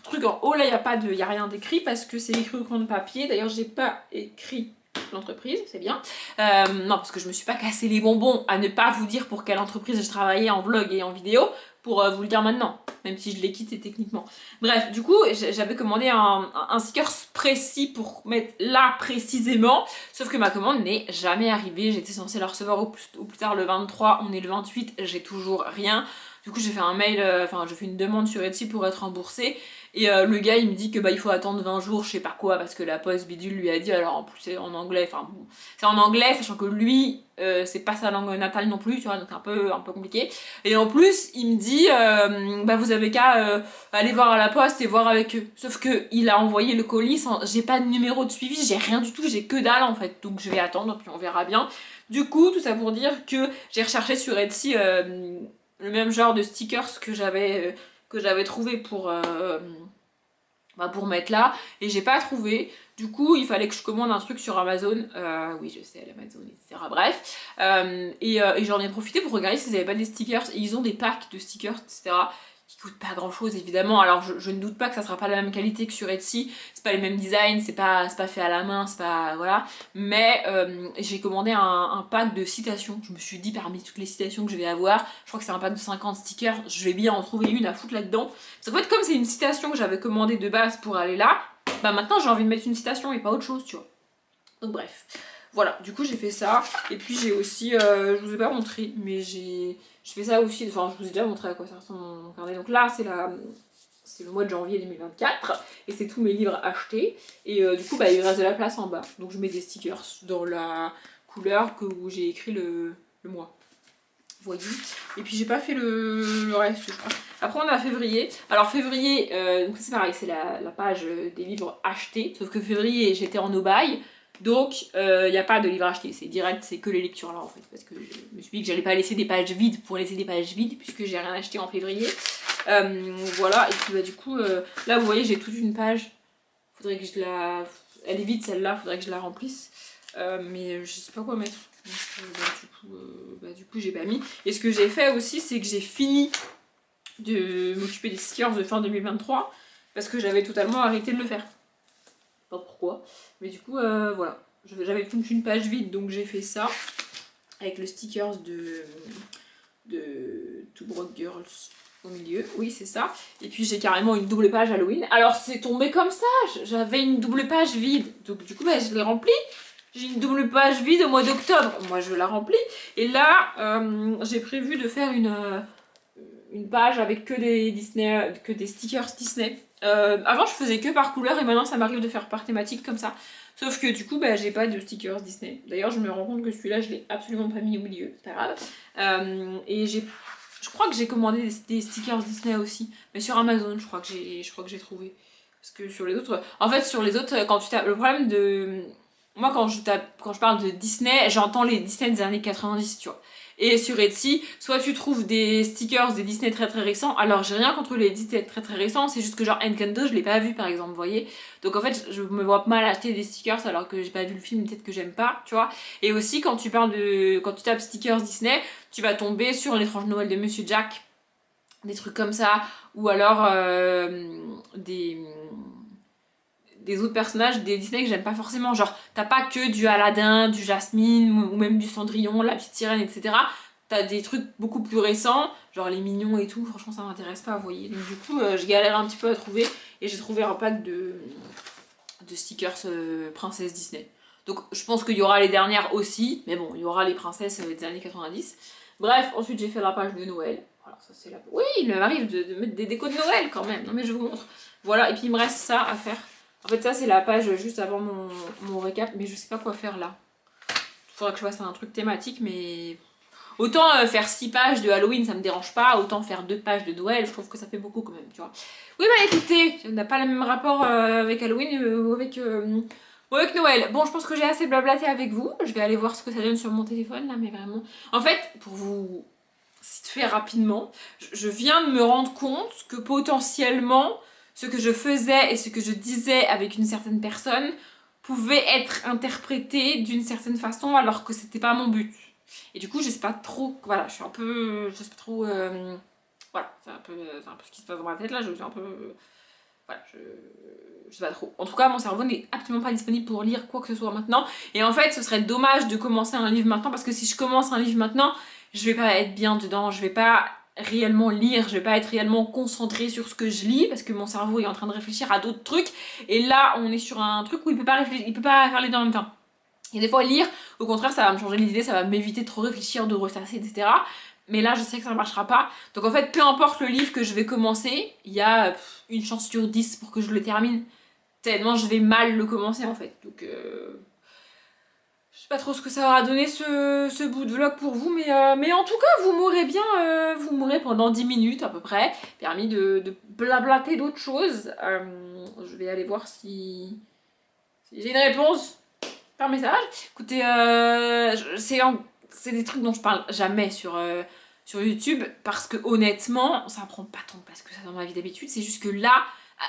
truc en haut là il n'y a rien d'écrit parce que c'est écrit au crayon de papier, d'ailleurs j'ai pas écrit l'entreprise, c'est bien. Non, parce que je me suis pas cassé les bonbons à ne pas vous dire pour quelle entreprise je travaillais en vlog et en vidéo, pour vous le dire maintenant, même si je l'ai quitté techniquement. Bref, du coup, j'avais commandé un sticker précis pour mettre là précisément, sauf que ma commande n'est jamais arrivée. J'étais censée la recevoir au plus tard le 23, on est le 28, j'ai toujours rien. Du coup j'ai fait un mail, enfin j'ai fait une demande sur Etsy pour être remboursée. Et le gars il me dit que bah il faut attendre 20 jours, je sais pas quoi, parce que la poste bidule lui a dit, alors en plus c'est en anglais, enfin bon, c'est en anglais, sachant que lui, c'est pas sa langue natale non plus, tu vois, donc c'est un peu compliqué. Et en plus, il me dit, bah vous avez qu'à aller voir à la poste et voir avec eux. Sauf que il a envoyé le colis sans, j'ai pas de numéro de suivi, j'ai rien du tout, j'ai que dalle en fait, donc je vais attendre, puis on verra bien. Du coup, tout ça pour dire que j'ai recherché sur Etsy le même genre de stickers que j'avais trouvé pour mettre là, et j'ai pas trouvé. Du coup, il fallait que je commande un truc sur Amazon. Oui, je sais, l'Amazon, etc. Bref. Et j'en ai profité pour regarder s'ils avaient pas des stickers. Et ils ont des packs de stickers, etc. Qui coûtent pas grand chose, évidemment. Alors, je ne doute pas que ça sera pas la même qualité que sur Etsy. C'est pas les mêmes designs, c'est pas fait à la main, c'est pas. Voilà. Mais j'ai commandé un pack de citations. Je me suis dit, parmi toutes les citations que je vais avoir, je crois que c'est un pack de 50 stickers, je vais bien en trouver une à foutre là-dedans. Parce qu'en fait, comme c'est une citation que j'avais commandée de base pour aller là, bah maintenant j'ai envie de mettre une citation et pas autre chose, tu vois. Donc bref, voilà, du coup j'ai fait ça. Et puis j'ai aussi, je vous ai pas montré, mais j'ai fait ça aussi, enfin je vous ai déjà montré à quoi ça ressemble mon carnet. Donc là c'est le mois de janvier 2024 et c'est tous mes livres achetés. Et du coup bah il reste de la place en bas. Donc je mets des stickers dans la couleur où j'ai écrit le mois. Voyez. Et puis j'ai pas fait le reste, je crois. Après on a février. Alors février, donc c'est pareil, c'est la page des livres achetés. Sauf que février, j'étais en no-buy. Donc il n'y a pas de livres achetés. C'est direct, c'est que les lectures là en fait. Parce que je me suis dit que j'allais pas laisser des pages vides pour laisser des pages vides. Puisque j'ai rien acheté en février. Voilà. Et puis bah du coup, là vous voyez, j'ai toute une page. Faudrait que je la... Elle est vide celle-là, faudrait que je la remplisse. Mais je sais pas quoi mettre. Donc, du coup j'ai pas mis. Et ce que j'ai fait aussi, c'est que j'ai fini de m'occuper des stickers de fin 2023 parce que j'avais totalement arrêté de le faire. Pas pourquoi. Mais du coup, voilà. J'avais toute une page vide, donc j'ai fait ça avec le stickers de Two Broke Girls au milieu. Oui, c'est ça. Et puis j'ai carrément une double page Halloween. Alors c'est tombé comme ça. J'avais une double page vide. Donc du coup, je l'ai remplie. J'ai une double page vide au mois d'octobre. Moi, je la remplis. Et là, j'ai prévu de faire une page avec que des stickers Disney. Avant, je faisais que par couleur et maintenant, ça m'arrive de faire par thématique comme ça. Sauf que du coup, j'ai pas de stickers Disney. D'ailleurs, je me rends compte que celui-là, je l'ai absolument pas mis au milieu. C'est pas grave. Et je crois que j'ai commandé des stickers Disney aussi. Mais sur Amazon, je crois que j'ai trouvé. Parce que sur les autres... En fait, sur les autres, quand tu tapes... Le problème de... Moi, quand je parle de Disney, j'entends les Disney des années 90, tu vois. Et sur Etsy, soit tu trouves des stickers des Disney très très récents, alors j'ai rien contre les Disney très très récents, c'est juste que genre Encanto, je l'ai pas vu par exemple, vous voyez. Donc en fait, je me vois mal acheter des stickers alors que j'ai pas vu le film, peut-être que j'aime pas, tu vois. Et aussi, quand tu tapes stickers Disney, tu vas tomber sur l'étrange Noël de Monsieur Jack, des trucs comme ça, ou alors des autres personnages des Disney que j'aime pas forcément. Genre, t'as pas que du Aladdin, du Jasmine, ou même du Cendrillon, la petite sirène, etc. T'as des trucs beaucoup plus récents, genre les mignons et tout. Franchement, ça m'intéresse pas, vous voyez. Donc, du coup, je galère un petit peu à trouver. Et j'ai trouvé un pack de stickers princesses Disney. Donc, je pense qu'il y aura les dernières aussi. Mais bon, il y aura les princesses des années 90. Bref, ensuite, j'ai fait la page de Noël. Voilà, ça c'est la... Oui, il m'arrive de mettre des décos de Noël quand même. Non, mais je vous montre. Voilà, et puis il me reste ça à faire. En fait, ça, c'est la page juste avant mon récap, mais je sais pas quoi faire là. Faudra que je fasse un truc thématique, mais... Autant faire 6 pages de Halloween, ça me dérange pas, autant faire 2 pages de Noël, je trouve que ça fait beaucoup quand même, tu vois. Oui, écoutez, ça n'a pas le même rapport avec Halloween ou avec Noël. Bon, je pense que j'ai assez blablaté avec vous. Je vais aller voir ce que ça donne sur mon téléphone, là, mais vraiment... En fait, pour vous situer rapidement, je viens de me rendre compte que potentiellement... ce que je faisais et ce que je disais avec une certaine personne pouvait être interprété d'une certaine façon alors que c'était pas mon but. Et du coup, je sais pas trop, voilà, je suis un peu, je sais pas trop, voilà, c'est un peu ce qui se passe dans ma tête là, je suis un peu, voilà, je sais pas trop. En tout cas, mon cerveau n'est absolument pas disponible pour lire quoi que ce soit maintenant. Et en fait, ce serait dommage de commencer un livre maintenant parce que si je commence un livre maintenant, je vais pas être bien dedans, je vais pas réellement lire, je vais pas être réellement concentrée sur ce que je lis parce que mon cerveau est en train de réfléchir à d'autres trucs et là on est sur un truc où il peut pas réfléchir, il peut pas faire les deux en même temps. Et des fois lire, au contraire ça va me changer les idées, ça va m'éviter de trop réfléchir, de ressasser, etc. Mais là, je sais que ça ne marchera pas. Donc en fait, peu importe le livre que je vais commencer, il y a une chance sur 10 pour que je le termine. Tellement je vais mal le commencer en fait. Donc je sais pas trop ce que ça aura donné ce bout de vlog pour vous, mais en tout cas, vous m'aurez bien, vous m'aurez pendant 10 minutes à peu près permis de blablater d'autres choses. Je vais aller voir si j'ai une réponse par message. Écoutez, c'est des trucs dont je parle jamais sur YouTube parce que honnêtement, ça prend pas tant de place que ça dans ma vie d'habitude. C'est juste que là,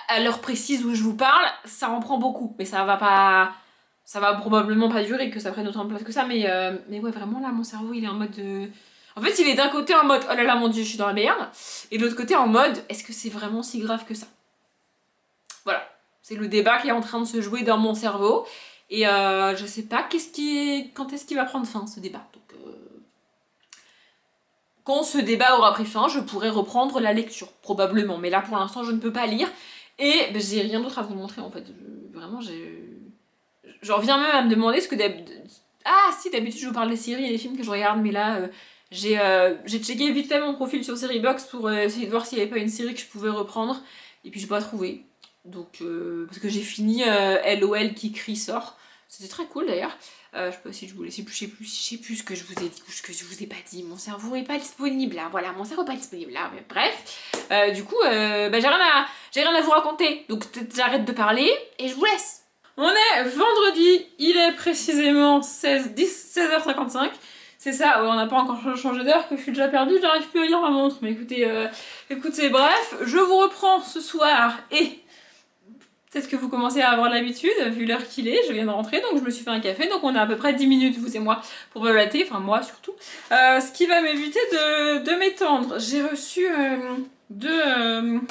à l'heure précise où je vous parle, ça en prend beaucoup. Mais ça va probablement pas durer que ça prenne autant de place que ça. Mais ouais, vraiment là, mon cerveau il est en mode. En fait, il est d'un côté en mode oh là là, mon dieu, je suis dans la merde. Et de l'autre côté en mode est-ce que c'est vraiment si grave que ça? Voilà. C'est le débat qui est en train de se jouer dans mon cerveau. Et je sais pas quand est-ce qu'il va prendre fin ce débat. Donc, quand ce débat aura pris fin, je pourrai reprendre la lecture, probablement. Mais là, pour l'instant, je ne peux pas lire. Et ben, j'ai rien d'autre à vous montrer, en fait. Vraiment, j'en viens même à me demander ce que ah, si, d'habitude, je vous parle des séries et des films que je regarde, mais là, j'ai checké vite fait mon profil sur Seriebox pour essayer de voir s'il n'y avait pas une série que je pouvais reprendre. Et puis, j'ai pas trouvé. Donc, parce que j'ai fini LOL qui crie sort. C'était très cool d'ailleurs. Je sais pas si je voulais, je sais plus ce que je vous ai dit ou ce que je vous ai pas dit. Mon cerveau est pas disponible là. Voilà, mon cerveau est pas disponible là. Mais bref, du coup, bah, j'ai rien à vous raconter. Donc peut-être j'arrête de parler et je vous laisse. On est vendredi, il est précisément 16h55. C'est ça, on n'a pas encore changé d'heure, que je suis déjà perdue, j'arrive plus à lire ma montre. Mais écoutez, bref, je vous reprends ce soir et peut-être que vous commencez à avoir l'habitude, vu l'heure qu'il est, je viens de rentrer, donc je me suis fait un café, donc on a à peu près 10 minutes, vous et moi, pour blablater, enfin moi surtout. Ce qui va m'éviter de m'étendre. J'ai reçu deux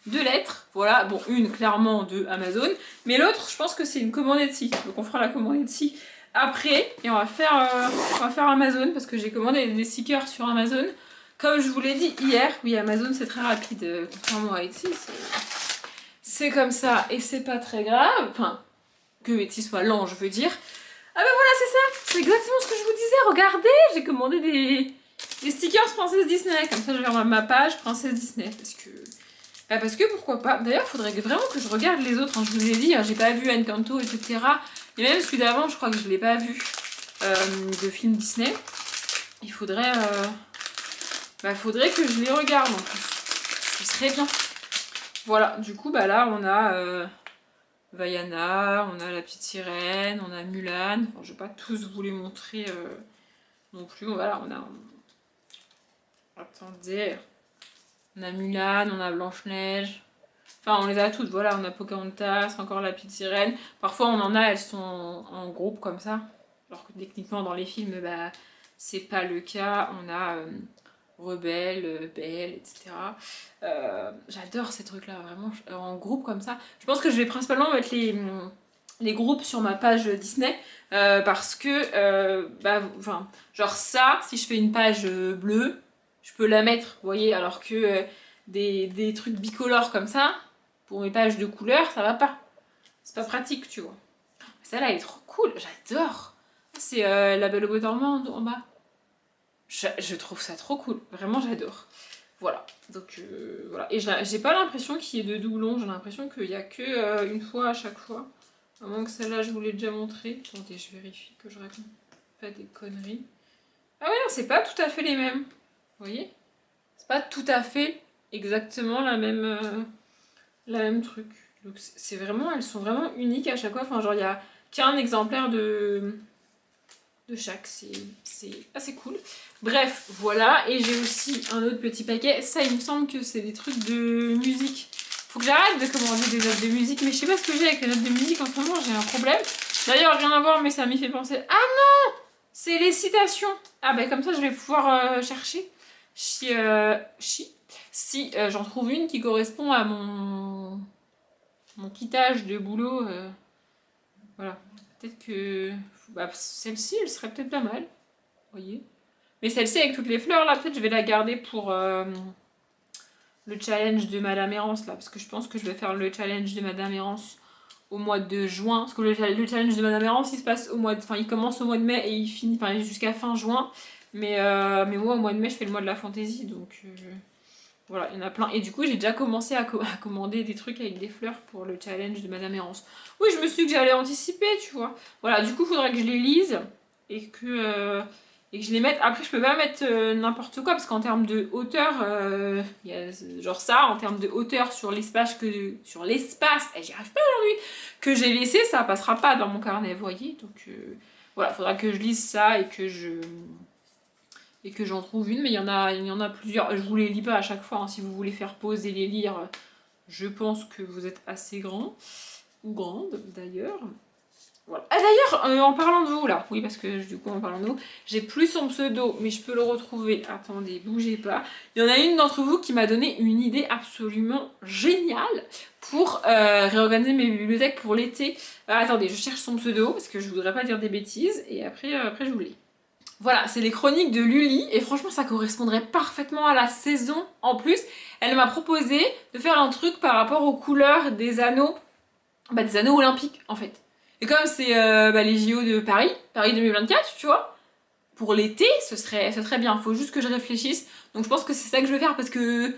lettres, voilà, bon, une clairement de Amazon, mais l'autre, je pense que c'est une commande Etsy, donc on fera la commande Etsy après, et on va faire Amazon, parce que j'ai commandé des stickers sur Amazon. Comme je vous l'ai dit hier, oui, Amazon c'est très rapide, contrairement à Etsy, c'est comme ça, et c'est pas très grave, enfin, que Etsy soit lent, je veux dire. Ah ben voilà, c'est ça, c'est exactement ce que je vous disais, regardez, j'ai commandé des stickers Princesse Disney, comme ça je vais avoir ma page Princesse Disney, parce que pourquoi pas. D'ailleurs, il faudrait vraiment que je regarde les autres, hein, je vous ai dit, hein, j'ai pas vu Encanto, etc. Et même celui d'avant, je crois que je l'ai pas vu, de film Disney. Il faudrait que je les regarde en plus, ce serait bien. Voilà, du coup, bah là, on a Vaiana, on a la petite sirène, on a Mulan. Enfin, je vais pas tous vous les montrer non plus. Voilà, on a... Attendez. On a Mulan, on a Blanche-Neige. Enfin, on les a toutes. Voilà, on a Pocahontas, encore la petite sirène. Parfois, on en a, elles sont en groupe comme ça. Alors que techniquement, dans les films, bah, c'est pas le cas. On a... Rebelle, Belle, etc. J'adore ces trucs-là, vraiment, en groupe comme ça. Je pense que je vais principalement mettre les groupes sur ma page Disney parce que, enfin, genre ça, si je fais une page bleue, je peux la mettre, vous voyez, alors que des trucs bicolores comme ça, pour mes pages de couleurs, ça va pas. C'est pas pratique, tu vois. Celle-là, elle est trop cool, j'adore. C'est La Belle au Bois dormant en bas. Je trouve ça trop cool, vraiment j'adore. Voilà, donc voilà. Et j'ai pas l'impression qu'il y ait de doublons, j'ai l'impression qu'il y a que une fois à chaque fois. À moins que celle-là je vous l'ai déjà montré. Attendez, je vérifie que je raconte pas des conneries. Ah ouais, non, c'est pas tout à fait les mêmes. Vous voyez? C'est pas tout à fait exactement la même truc. Donc c'est vraiment, elles sont vraiment uniques à chaque fois. Enfin, genre il y a qu'un exemplaire de chaque, c'est assez cool. Bref, voilà, et j'ai aussi un autre petit paquet. Ça, il me semble que c'est des trucs de musique. Faut que j'arrête de commander des notes de musique, mais je sais pas ce que j'ai avec les notes de musique en ce moment, j'ai un problème. D'ailleurs, rien à voir, mais ça m'y fait penser. Ah non! C'est les citations. Ah bah comme ça, je vais pouvoir chercher si j'en trouve une qui correspond à mon quittage de boulot. Voilà. Peut-être que... Bah, celle-ci, elle serait peut-être pas mal. Vous voyez. Mais celle-ci, avec toutes les fleurs, là, peut-être je vais la garder pour le challenge de Madame Errance, là. Parce que je pense que je vais faire le challenge de Madame Errance au mois de juin. Parce que le challenge de Madame Errance, il se passe au mois de... Enfin, il commence au mois de mai et il finit... Enfin, jusqu'à fin juin. Mais moi, au mois de mai, je fais le mois de la fantaisie, donc voilà, il y en a plein. Et du coup, j'ai déjà commencé à commander des trucs avec des fleurs pour le challenge de Madame Errance. Oui, je me suis dit que j'allais anticiper, tu vois. Voilà, du coup, il faudrait que je les lise et que je les mette. Après, je peux pas mettre n'importe quoi, parce qu'en termes de hauteur, il y a genre ça, en termes de hauteur sur l'espace j'y arrive pas aujourd'hui, que j'ai laissé, ça passera pas dans mon carnet, vous voyez. Donc voilà, il faudra que je lise ça et que j'en trouve une, mais il y en a plusieurs. Je vous les lis pas à chaque fois, hein. Si vous voulez faire pause et les lire, je pense que vous êtes assez grand, ou grande d'ailleurs. Voilà. Ah d'ailleurs, en parlant de vous là, oui parce que du coup en parlant de vous, j'ai plus son pseudo, mais je peux le retrouver. Attendez, bougez pas. Il y en a une d'entre vous qui m'a donné une idée absolument géniale pour réorganiser mes bibliothèques pour l'été. Attendez, je cherche son pseudo parce que je voudrais pas dire des bêtises et après je vous lis. Voilà, c'est les chroniques de Lully et franchement ça correspondrait parfaitement à la saison. En plus, elle m'a proposé de faire un truc par rapport aux couleurs des anneaux olympiques en fait. Et comme c'est les JO de Paris 2024, tu vois, pour l'été, ce serait bien. Faut juste que je réfléchisse. Donc je pense que c'est ça que je vais faire parce que,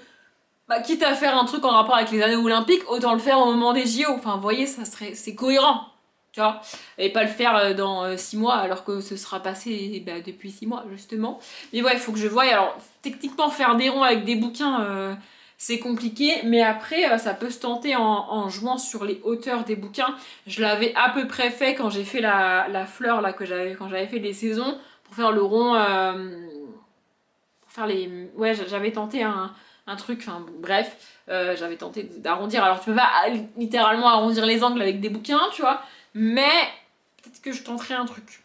quitte à faire un truc en rapport avec les anneaux olympiques, autant le faire au moment des JO. Enfin, vous voyez, c'est cohérent, tu vois. Et pas le faire dans 6 mois alors que ce sera passé depuis 6 mois, justement. Mais ouais, il faut que je voie. Alors, techniquement, faire des ronds avec des bouquins... c'est compliqué, mais après ça peut se tenter en jouant sur les hauteurs des bouquins. Je l'avais à peu près fait quand j'ai fait la fleur là quand j'avais fait les saisons pour faire le rond, pour faire les. Ouais, j'avais tenté un truc. Enfin bref, j'avais tenté d'arrondir. Alors tu peux pas littéralement arrondir les angles avec des bouquins, tu vois, mais peut-être que je tenterai un truc.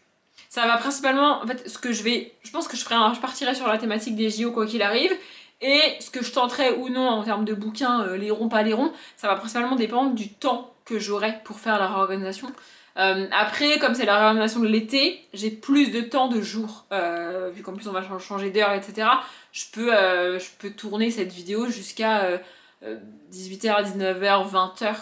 Ça va principalement, en fait, je pense que je partirai sur la thématique des JO quoi qu'il arrive. Et ce que je tenterai ou non en termes de bouquins, les ronds, pas les ronds, ça va principalement dépendre du temps que j'aurai pour faire la réorganisation. Après, comme c'est la réorganisation de l'été, j'ai plus de temps de jour. Vu qu'en plus on va changer d'heure, etc. Je peux tourner cette vidéo jusqu'à 18h, 19h, 20h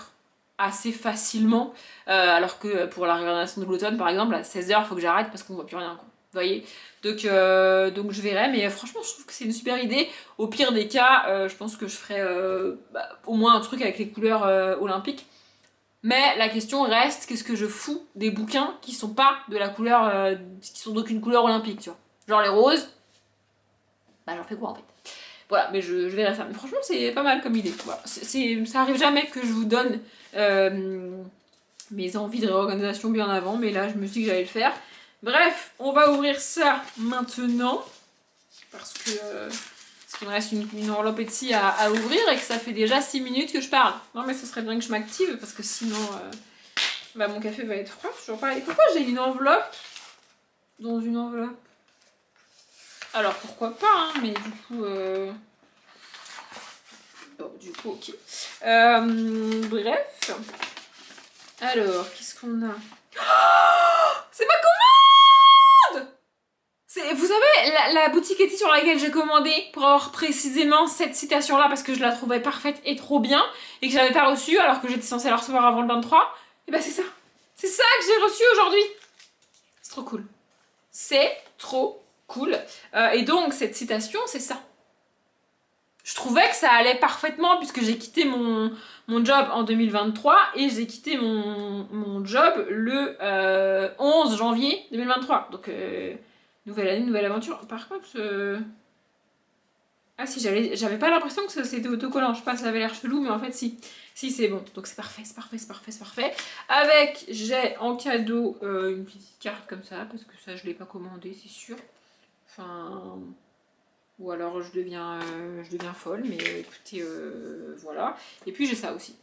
assez facilement. Alors que pour la réorganisation de l'automne, par exemple, à 16h, il faut que j'arrête parce qu'on voit plus rien, quoi. Vous voyez, donc je verrai, mais franchement je trouve que c'est une super idée. Au pire des cas, je pense que je ferai au moins un truc avec les couleurs olympiques. Mais la question reste, qu'est-ce que je fous des bouquins qui sont pas de la couleur, qui sont d'aucune couleur olympique, tu vois. Genre les roses, j'en fais quoi en fait. Voilà, mais je verrai ça. Mais franchement c'est pas mal comme idée. Voilà. Ça arrive jamais que je vous donne mes envies de réorganisation bien avant, mais là je me suis dit que j'allais le faire. Bref, on va ouvrir ça maintenant, parce qu'il me reste une enveloppe Etsy à ouvrir et que ça fait déjà 6 minutes que je parle. Non mais ce serait bien que je m'active, parce que sinon mon café va être froid. Toujours pareil. Pourquoi j'ai une enveloppe dans une enveloppe? Alors pourquoi pas, hein, mais du coup... Bon, du coup, ok. Bref. Alors, qu'est-ce qu'on a? C'est ma commande! Vous savez, la boutique Etsy sur laquelle j'ai commandé pour avoir précisément cette citation-là parce que je la trouvais parfaite et trop bien et que je l'avais pas reçue alors que j'étais censée la recevoir avant le 23, et c'est ça. C'est ça que j'ai reçu aujourd'hui. C'est trop cool. C'est trop cool. Et donc, cette citation, c'est ça. Je trouvais que ça allait parfaitement puisque j'ai quitté mon job en 2023 et j'ai quitté mon job le 11 janvier 2023. Donc, nouvelle année, nouvelle aventure. Par contre, ah si, j'avais pas l'impression que c'était autocollant. Je sais pas, ça avait l'air chelou, mais en fait, si. Si, c'est bon. Donc, c'est parfait, c'est parfait, c'est parfait, c'est parfait. Avec, j'ai en cadeau une petite carte comme ça parce que ça, je l'ai pas commandé, c'est sûr. Enfin... Ou alors je deviens folle, mais écoutez, voilà. Et puis j'ai ça aussi.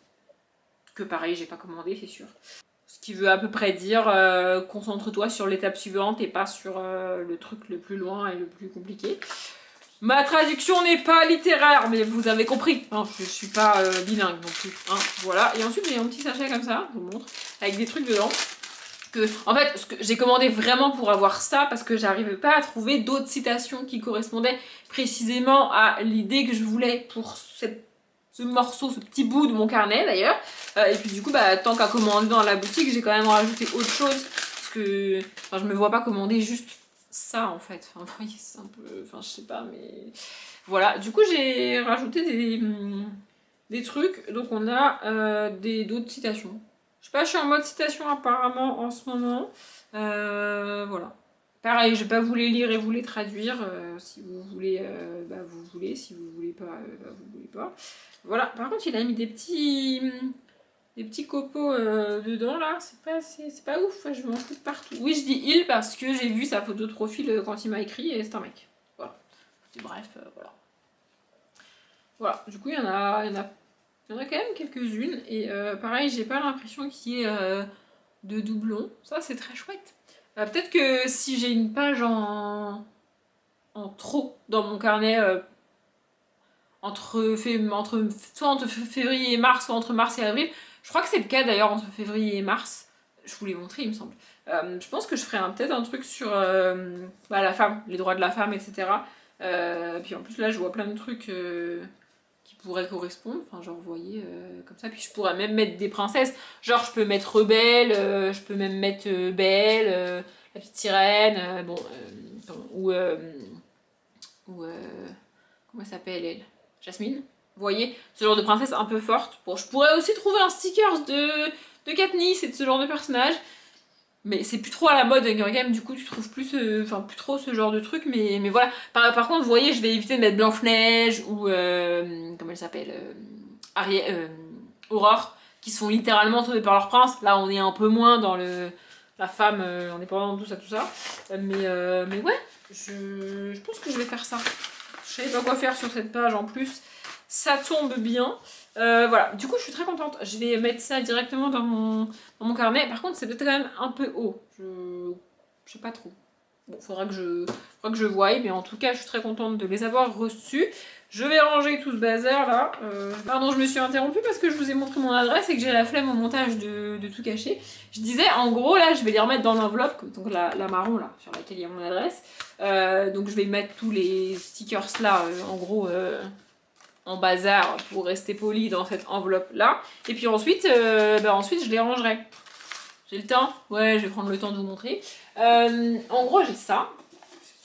Que pareil, j'ai pas commandé, c'est sûr. Ce qui veut à peu près dire concentre-toi sur l'étape suivante et pas sur le truc le plus loin et le plus compliqué. Ma traduction n'est pas littéraire, mais vous avez compris. Non, je suis pas bilingue non plus. Hein, voilà. Et ensuite j'ai un petit sachet comme ça, je vous montre, avec des trucs dedans. En fait, ce que j'ai commandé vraiment pour avoir ça parce que j'arrivais pas à trouver d'autres citations qui correspondaient précisément à l'idée que je voulais pour ce morceau, ce petit bout de mon carnet d'ailleurs. Et puis du coup, tant qu'à commander dans la boutique, j'ai quand même rajouté autre chose parce que je me vois pas commander juste ça en fait. Enfin, vous voyez, c'est un peu... Enfin, je sais pas, mais... Voilà, du coup, j'ai rajouté des trucs. Donc, on a d'autres citations. Je sais pas, je suis en mode citation apparemment en ce moment. Voilà. Pareil, je vais pas vous les lire et vous les traduire. Si vous voulez, bah vous voulez. Si vous voulez pas, bah vous voulez pas. Voilà. Par contre, il a mis des petits copeaux dedans là. C'est pas ouf. Je m'en fous de partout. Oui, je dis il parce que j'ai vu sa photo de profil quand il m'a écrit et c'est un mec. Voilà. Et bref, voilà. Voilà. Du coup, il y en a quand même quelques-unes. Et pareil, j'ai pas l'impression qu'il y ait de doublons. Ça, c'est très chouette. Peut-être que si j'ai une page en trop dans mon carnet, soit entre février et mars, soit entre mars et avril, je crois que c'est le cas d'ailleurs entre février et mars, je vous l'ai montré il me semble, je pense que je ferai peut-être un truc sur la femme, les droits de la femme, etc. Puis en plus là je vois plein de trucs qui pourraient correspondre, enfin genre vous voyez, comme ça, puis je pourrais même mettre des princesses, genre je peux mettre rebelle, je peux même mettre belle, la petite sirène, comment elle s'appelle elle, Jasmine, vous voyez, ce genre de princesse un peu forte. Bon, je pourrais aussi trouver un sticker de Katniss et de ce genre de personnage, mais c'est plus trop à la mode Hunger Games, du coup tu trouves plus, plus trop ce genre de truc, mais voilà. Par contre, vous voyez, je vais éviter de mettre Blanche-Neige ou, comment elle s'appelle, Aurore, qui sont littéralement sauvées par leur prince. Là, on est un peu moins dans la femme indépendante, tout ça. Mais ouais, je pense que je vais faire ça. Je savais pas quoi faire sur cette page en plus. Ça tombe bien. Voilà, du coup je suis très contente. Je vais mettre ça directement dans mon carnet. Par contre, c'est peut-être quand même un peu haut. Je sais pas trop. Bon, faudra que je voie, mais en tout cas, je suis très contente de les avoir reçus. Je vais ranger tout ce bazar là. Pardon, je me suis interrompue parce que je vous ai montré mon adresse et que j'ai la flemme au montage de tout cacher. Je disais, en gros, là, je vais les remettre dans l'enveloppe, donc la marron là, sur laquelle il y a mon adresse. Donc je vais mettre tous les stickers là, en gros, en bazar pour rester poli dans cette enveloppe là. Et puis ensuite, ensuite je les rangerai. J'ai le temps? Ouais, je vais prendre le temps de vous montrer. En gros, j'ai ça,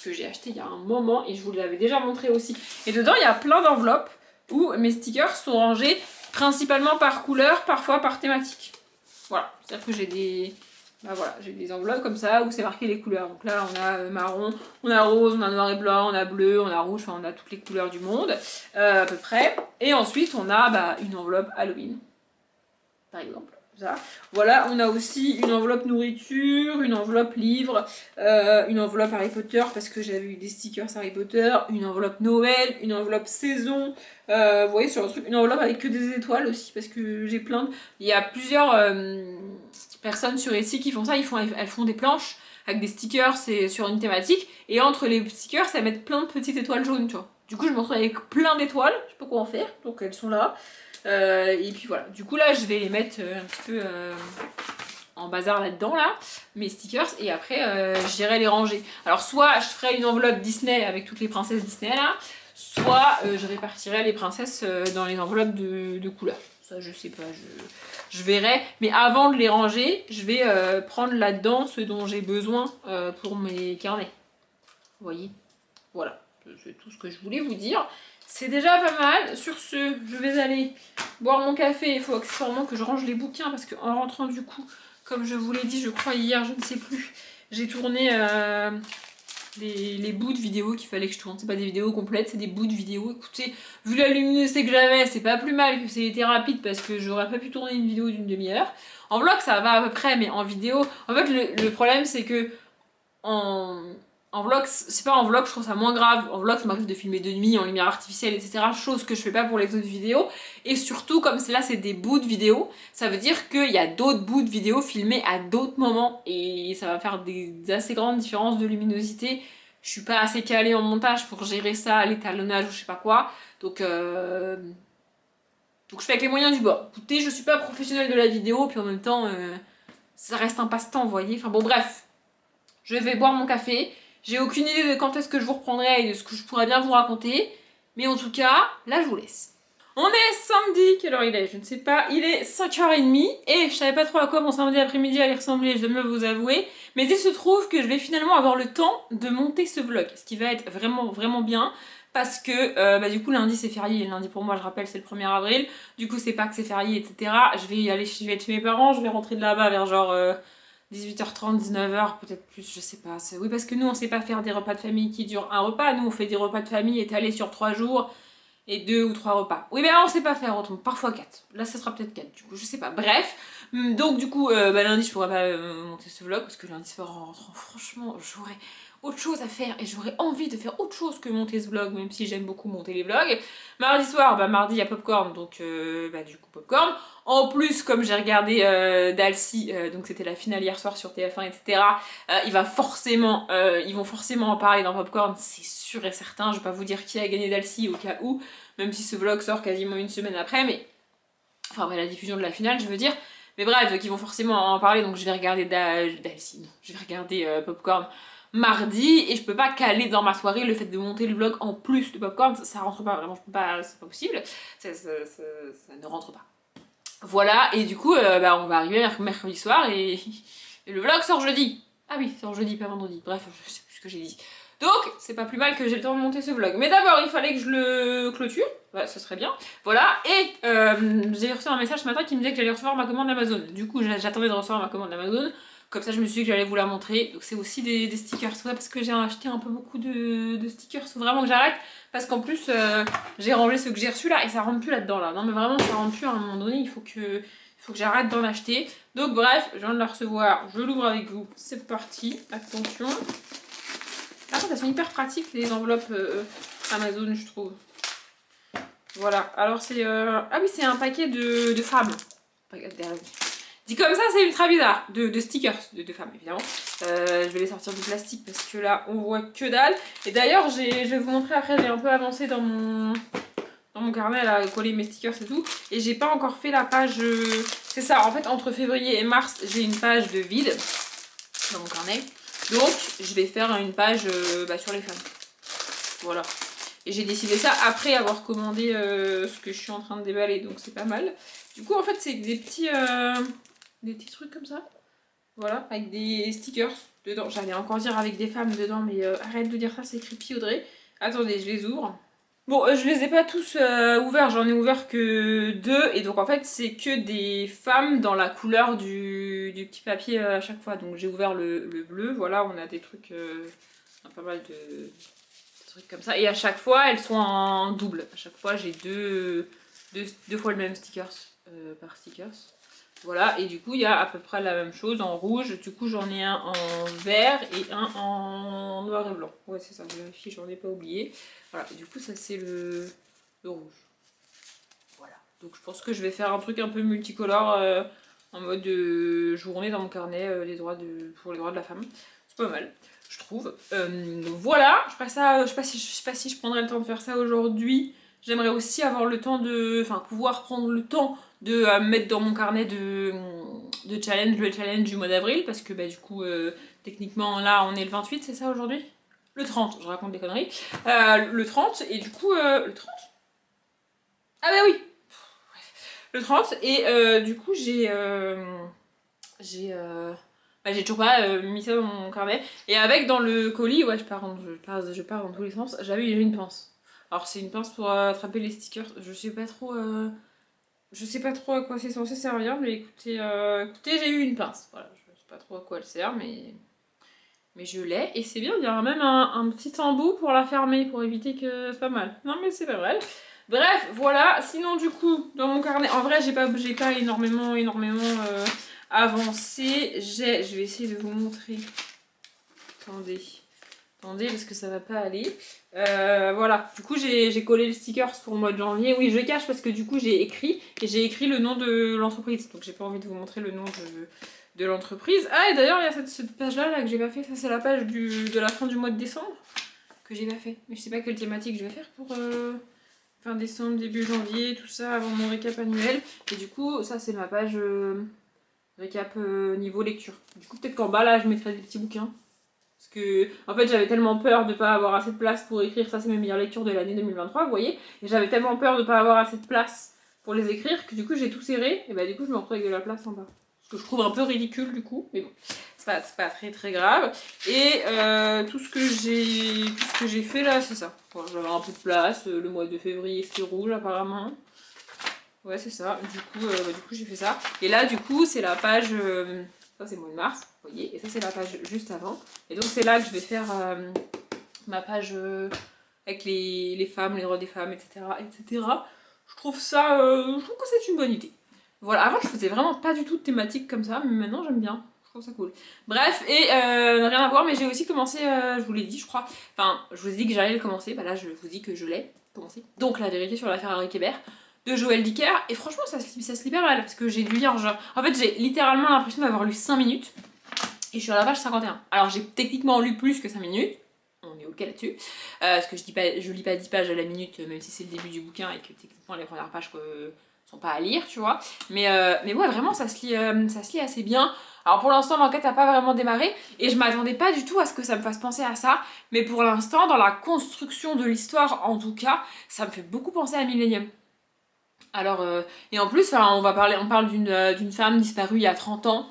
que j'ai acheté il y a un moment et je vous l'avais déjà montré aussi. Et dedans, il y a plein d'enveloppes où mes stickers sont rangés principalement par couleur, parfois par thématique. Voilà, c'est-à-dire que j'ai des... j'ai des enveloppes comme ça où c'est marqué les couleurs. Donc là, on a marron, on a rose, on a noir et blanc, on a bleu, on a rouge, enfin on a toutes les couleurs du monde, à peu près. Et ensuite, on a une enveloppe Halloween, par exemple. Ça. Voilà, on a aussi une enveloppe nourriture, une enveloppe livre, une enveloppe Harry Potter parce que j'avais eu des stickers Harry Potter, une enveloppe Noël, une enveloppe saison, vous voyez sur le truc, une enveloppe avec que des étoiles aussi parce que j'ai plein de... Il y a plusieurs personnes sur Etsy qui font ça, elles font des planches avec des stickers sur une thématique et entre les stickers ça met plein de petites étoiles jaunes, tu vois. Du coup je me retrouve avec plein d'étoiles, je sais pas quoi en faire, donc elles sont là. Et puis voilà, du coup là je vais les mettre un petit peu en bazar là-dedans là, mes stickers, et après j'irai les ranger. Alors soit je ferai une enveloppe Disney avec toutes les princesses Disney là, soit je répartirai les princesses dans les enveloppes de couleurs. Ça je sais pas, je verrai, mais avant de les ranger, je vais prendre là-dedans ce dont j'ai besoin pour mes carnets. Vous voyez, voilà, c'est tout ce que je voulais vous dire. C'est déjà pas mal. Sur ce, je vais aller boire mon café. Il faut accessoirement que je range les bouquins parce qu'en rentrant du coup, comme je vous l'ai dit, je crois hier, je ne sais plus, j'ai tourné les bouts de vidéos qu'il fallait que je tourne. C'est pas des vidéos complètes, c'est des bouts de vidéos. Écoutez, vu la luminosité que j'avais, c'est pas plus mal que ça ait été rapide parce que j'aurais pas pu tourner une vidéo d'une demi-heure. En vlog, ça va à peu près, mais en vidéo... En fait, le problème, c'est que en vlog, c'est pas en vlog, je trouve ça moins grave. En vlog, ça m'arrive de filmer de nuit, en lumière artificielle, etc. Chose que je fais pas pour les autres vidéos. Et surtout, comme là, c'est des bouts de vidéos, ça veut dire qu'il y a d'autres bouts de vidéos filmés à d'autres moments. Et ça va faire des assez grandes différences de luminosité. Je suis pas assez calée en montage pour gérer ça, l'étalonnage ou je sais pas quoi. Donc je fais avec les moyens du bord. Écoutez, je suis pas professionnelle de la vidéo, puis en même temps, ça reste un passe-temps, vous voyez. Enfin bon, bref. Je vais boire mon café. J'ai aucune idée de quand est-ce que je vous reprendrai et de ce que je pourrais bien vous raconter. Mais en tout cas, là je vous laisse. On est samedi, quelle heure il est? Je ne sais pas, il est 5h30 et je savais pas trop à quoi mon samedi après-midi allait ressembler, je dois me vous avouer. Mais il se trouve que je vais finalement avoir le temps de monter ce vlog, ce qui va être vraiment bien. Parce que du coup lundi c'est férié, lundi pour moi je rappelle c'est le 1er avril, du coup c'est pas que c'est férié etc. Je vais être chez mes parents, je vais rentrer de là-bas vers genre 18h30, 19h, peut-être plus, je sais pas. Oui parce que nous on sait pas faire des repas de famille qui durent un repas, nous on fait des repas de famille étalés sur 3 jours et 2 ou 3 repas. Oui, mais là, on sait pas faire autrement, parfois 4. Là, ça sera peut-être 4, du coup, je sais pas. Bref, donc du coup, lundi, je pourrais pas monter ce vlog, parce que lundi soir, en rentrant, franchement, j'aurais autre chose à faire, et j'aurais envie de faire autre chose que monter ce vlog, même si j'aime beaucoup monter les vlogs. Mardi soir, mardi, il y a Popcorn, donc du coup, Popcorn. En plus, comme j'ai regardé Dalcy, donc c'était la finale hier soir sur TF1, etc., ils vont forcément en parler dans Popcorn, c'est sûr et certain. Je vais pas vous dire qui a gagné Dalcy au cas où, même si ce vlog sort quasiment une semaine après, mais enfin après la diffusion de la finale, je veux dire. Mais bref, ils vont forcément en parler, donc je vais regarder Dalcy, non, je vais regarder Popcorn mardi, et je peux pas caler dans ma soirée le fait de monter le vlog en plus de Popcorn, ça rentre pas, vraiment, je peux pas, c'est pas possible, ça ne rentre pas. Voilà, et du coup, on va arriver mercredi soir, et le vlog sort jeudi. Ah oui, sort jeudi, pas vendredi, bref, je sais plus ce que j'ai dit. Donc, c'est pas plus mal que j'ai le temps de monter ce vlog. Mais d'abord, il fallait que je le clôture. Ouais, ce serait bien. Voilà, et j'ai reçu un message ce matin qui me disait que j'allais recevoir ma commande Amazon. Du coup, j'attendais de recevoir ma commande Amazon. Comme ça, je me suis dit que j'allais vous la montrer. Donc, c'est aussi des stickers. Ouais, parce que j'ai acheté un peu beaucoup de stickers. Faut vraiment que j'arrête. Parce qu'en plus, j'ai rangé ceux que j'ai reçus là et ça rentre plus là-dedans là. Non, mais vraiment, ça rentre plus à un moment donné. Il faut que j'arrête d'en acheter. Donc, bref, je viens de la recevoir. Je l'ouvre avec vous. C'est parti. Attention. Par contre, elles sont hyper pratiques les enveloppes Amazon, je trouve. Voilà, alors c'est... Ah oui, c'est un paquet de femmes. Dit comme ça, c'est ultra bizarre. De stickers de femmes, évidemment. Je vais les sortir du plastique parce que là, on voit que dalle. Et d'ailleurs, je vais vous montrer après, j'ai un peu avancé dans mon carnet, là, coller mes stickers et tout. Et j'ai pas encore fait la page... C'est ça, en fait, entre février et mars, j'ai une page de vide dans mon carnet. Donc, je vais faire une page sur les femmes. Voilà. Et j'ai décidé ça après avoir commandé ce que je suis en train de déballer, donc c'est pas mal. Du coup, en fait, c'est des petits trucs comme ça. Voilà, avec des stickers dedans. J'allais encore dire avec des femmes dedans, mais arrête de dire ça, c'est creepy, Audrey. Attendez, je les ouvre. Bon, je les ai pas tous ouverts, j'en ai ouvert que 2. Et donc, en fait, c'est que des femmes dans la couleur du petit papier à chaque fois. Donc, j'ai ouvert le bleu. Voilà, on a des trucs, pas mal de trucs comme ça. Et à chaque fois, elles sont en double. À chaque fois, j'ai deux fois le même stickers par stickers. Voilà, et du coup, il y a à peu près la même chose en rouge. Du coup, j'en ai un en vert et un en noir et blanc. Ouais, c'est ça, je vérifie, j'en ai pas oublié. Voilà, et du coup, ça c'est le rouge. Voilà, donc je pense que je vais faire un truc un peu multicolore en mode journée dans mon carnet pour les droits de la femme. C'est pas mal, je trouve. Voilà, je ferai ça, je sais pas si je prendrai le temps de faire ça aujourd'hui. J'aimerais aussi avoir le temps pouvoir prendre le temps de mettre dans mon carnet de challenge, le challenge du mois d'avril, parce que du coup, techniquement, là, on est le 28, c'est ça aujourd'hui? Le 30, je raconte des conneries. Le 30, et du coup, le 30? Ah bah oui! Le 30, et du coup, j'ai toujours pas mis ça dans mon carnet. Et avec dans le colis, ouais, je pars dans tous les sens, j'ai une pince. Alors c'est une pince pour attraper les stickers, je sais pas trop à quoi c'est censé servir, mais écoutez, j'ai eu une pince. Voilà, je sais pas trop à quoi elle sert, mais je l'ai. Et c'est bien, il y a même un petit embout pour la fermer, pour éviter que... C'est pas mal. Non mais c'est pas mal. Bref, voilà. Sinon du coup, dans mon carnet, en vrai j'ai pas énormément avancé. Je vais essayer de vous montrer. Attendez, parce que ça va pas aller. Voilà, du coup j'ai collé le stickers pour le mois de janvier. Oui, je cache parce que du coup j'ai écrit le nom de l'entreprise. Donc j'ai pas envie de vous montrer le nom de l'entreprise. Ah, et d'ailleurs il y a cette page là que j'ai pas fait. Ça c'est la page de la fin du mois de décembre que j'ai pas fait. Mais je sais pas quelle thématique je vais faire pour fin décembre, début janvier, tout ça avant mon récap annuel. Et du coup ça c'est ma page récap niveau lecture. Du coup peut-être qu'en bas là je mettrai des petits bouquins. Parce que, en fait, j'avais tellement peur de pas avoir assez de place pour écrire, ça c'est mes meilleures lectures de l'année 2023, vous voyez, et j'avais tellement peur de pas avoir assez de place pour les écrire que du coup j'ai tout serré, et bah du coup je me retrouve avec de la place en bas. Ce que je trouve un peu ridicule du coup, mais bon, c'est pas très très grave. Et tout ce que j'ai fait là, c'est ça. Bon, j'avais un peu de place, le mois de février c'était rouge apparemment. Ouais, c'est ça. Du coup, j'ai fait ça. Et là, du coup, c'est la page. Ça, c'est le mois de mars, vous voyez. Et ça, c'est la page juste avant. Et donc, c'est là que je vais faire ma page avec les femmes, les droits des femmes, etc. etc. Je trouve que c'est une bonne idée. Voilà, avant, je faisais vraiment pas du tout de thématique comme ça, mais maintenant, j'aime bien. Je trouve ça cool. Bref, et rien à voir, mais j'ai aussi commencé, je vous l'ai dit, je crois. Enfin, je vous ai dit que j'allais le commencer. Bah là, je vous dis que je l'ai commencé. Donc, la vérité sur l'affaire Harry Kéber de Joël Dicker, et franchement ça se lit pas mal parce que j'ai dû lire genre. En fait, j'ai littéralement l'impression d'avoir lu 5 minutes et je suis à la page 51. Alors, j'ai techniquement lu plus que 5 minutes, on est ok là-dessus, parce que je lis pas 10 pages à la minute, même si c'est le début du bouquin et que techniquement les premières pages sont pas à lire, tu vois. Mais ouais, vraiment ça se lit assez bien. Alors pour l'instant l'enquête n'a pas vraiment démarré et je m'attendais pas du tout à ce que ça me fasse penser à ça, mais pour l'instant dans la construction de l'histoire en tout cas, ça me fait beaucoup penser à Millennium. Alors, et en plus, on parle d'une femme disparue il y a 30 ans,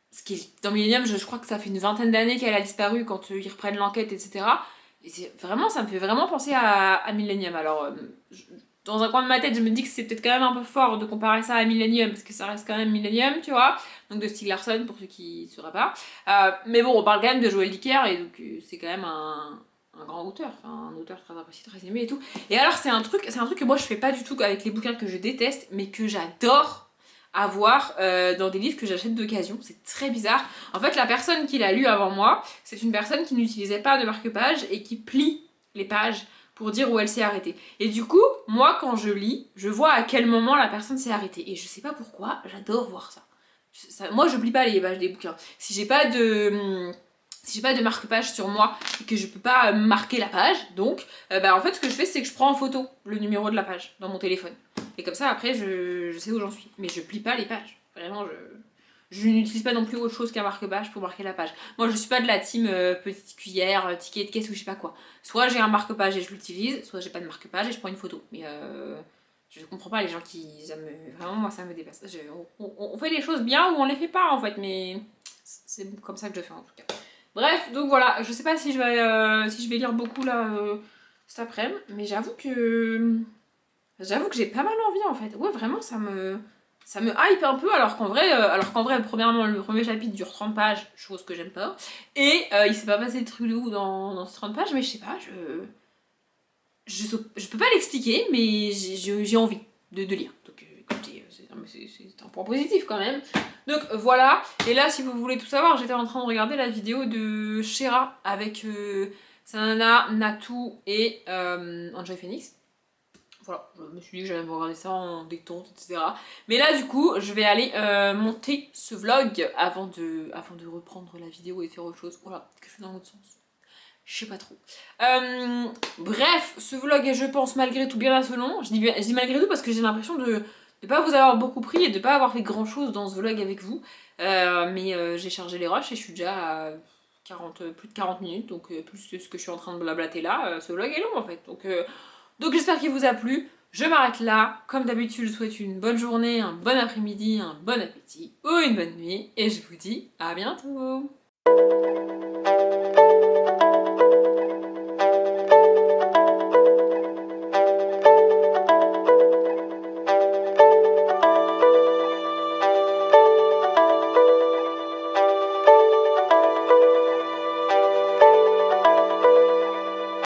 ce qui est, dans Millennium, je crois que ça fait une vingtaine d'années qu'elle a disparu quand ils reprennent l'enquête, etc. Et ça me fait vraiment penser à Millennium. Alors, dans un coin de ma tête, je me dis que c'est peut-être quand même un peu fort de comparer ça à Millennium, parce que ça reste quand même Millennium, tu vois, donc de Stieg Larsson, pour ceux qui ne sauraient pas. Mais bon, on parle quand même de Joël Dicker, et donc c'est quand même un grand auteur, enfin un auteur très apprécié, très aimé et tout. Et alors c'est un truc que moi je fais pas du tout avec les bouquins que je déteste, mais que j'adore avoir dans des livres que j'achète d'occasion. C'est très bizarre. En fait, la personne qui l'a lu avant moi, c'est une personne qui n'utilisait pas de marque-page et qui plie les pages pour dire où elle s'est arrêtée. Et du coup, moi quand je lis, je vois à quel moment la personne s'est arrêtée. Et je sais pas pourquoi, j'adore voir ça. Moi je plie pas les pages des bouquins. Si j'ai pas de marque-page sur moi et que je peux pas marquer la page, donc en fait ce que je fais c'est que je prends en photo le numéro de la page dans mon téléphone. Et comme ça après je sais où j'en suis. Mais je plie pas les pages. Vraiment je n'utilise pas non plus autre chose qu'un marque-page pour marquer la page. Moi je suis pas de la team petite cuillère, ticket de caisse ou je sais pas quoi. Soit j'ai un marque-page et je l'utilise, soit j'ai pas de marque-page et je prends une photo. Mais je comprends pas les gens qui... Vraiment moi ça me dépasse. On fait les choses bien ou on les fait pas en fait, mais c'est comme ça que je fais en tout cas. Bref, donc voilà, je sais pas si je vais lire beaucoup là cet après-midi, mais j'avoue que j'ai pas mal envie en fait. Ouais, vraiment ça me hype un peu alors qu'en vrai premièrement le premier chapitre dure 30 pages, chose que j'aime pas. Et il s'est pas passé de trucs de ouf dans ces 30 pages, mais je sais pas, je peux pas l'expliquer, mais j'ai envie de lire. Donc écoutez, c'est un point positif quand même. Donc voilà, et là si vous voulez tout savoir, j'étais en train de regarder la vidéo de Shera avec Sanana, Natu et Enjoy Phoenix. Voilà, je me suis dit que j'allais me regarder ça en détente, etc. Mais là du coup, je vais aller monter ce vlog avant de reprendre la vidéo et faire autre chose. Voilà, que je fais dans l'autre sens. Je sais pas trop. Bref, ce vlog est, je pense, malgré tout bien assez long. Je dis malgré tout parce que j'ai l'impression de pas vous avoir beaucoup pris et de pas avoir fait grand chose dans ce vlog avec vous. Mais j'ai chargé les rushs et je suis déjà à plus de 40 minutes. Donc plus ce que je suis en train de blablater là, ce vlog est long en fait. Donc j'espère qu'il vous a plu. Je m'arrête là. Comme d'habitude, je vous souhaite une bonne journée, un bon après-midi, un bon appétit ou une bonne nuit. Et je vous dis à bientôt.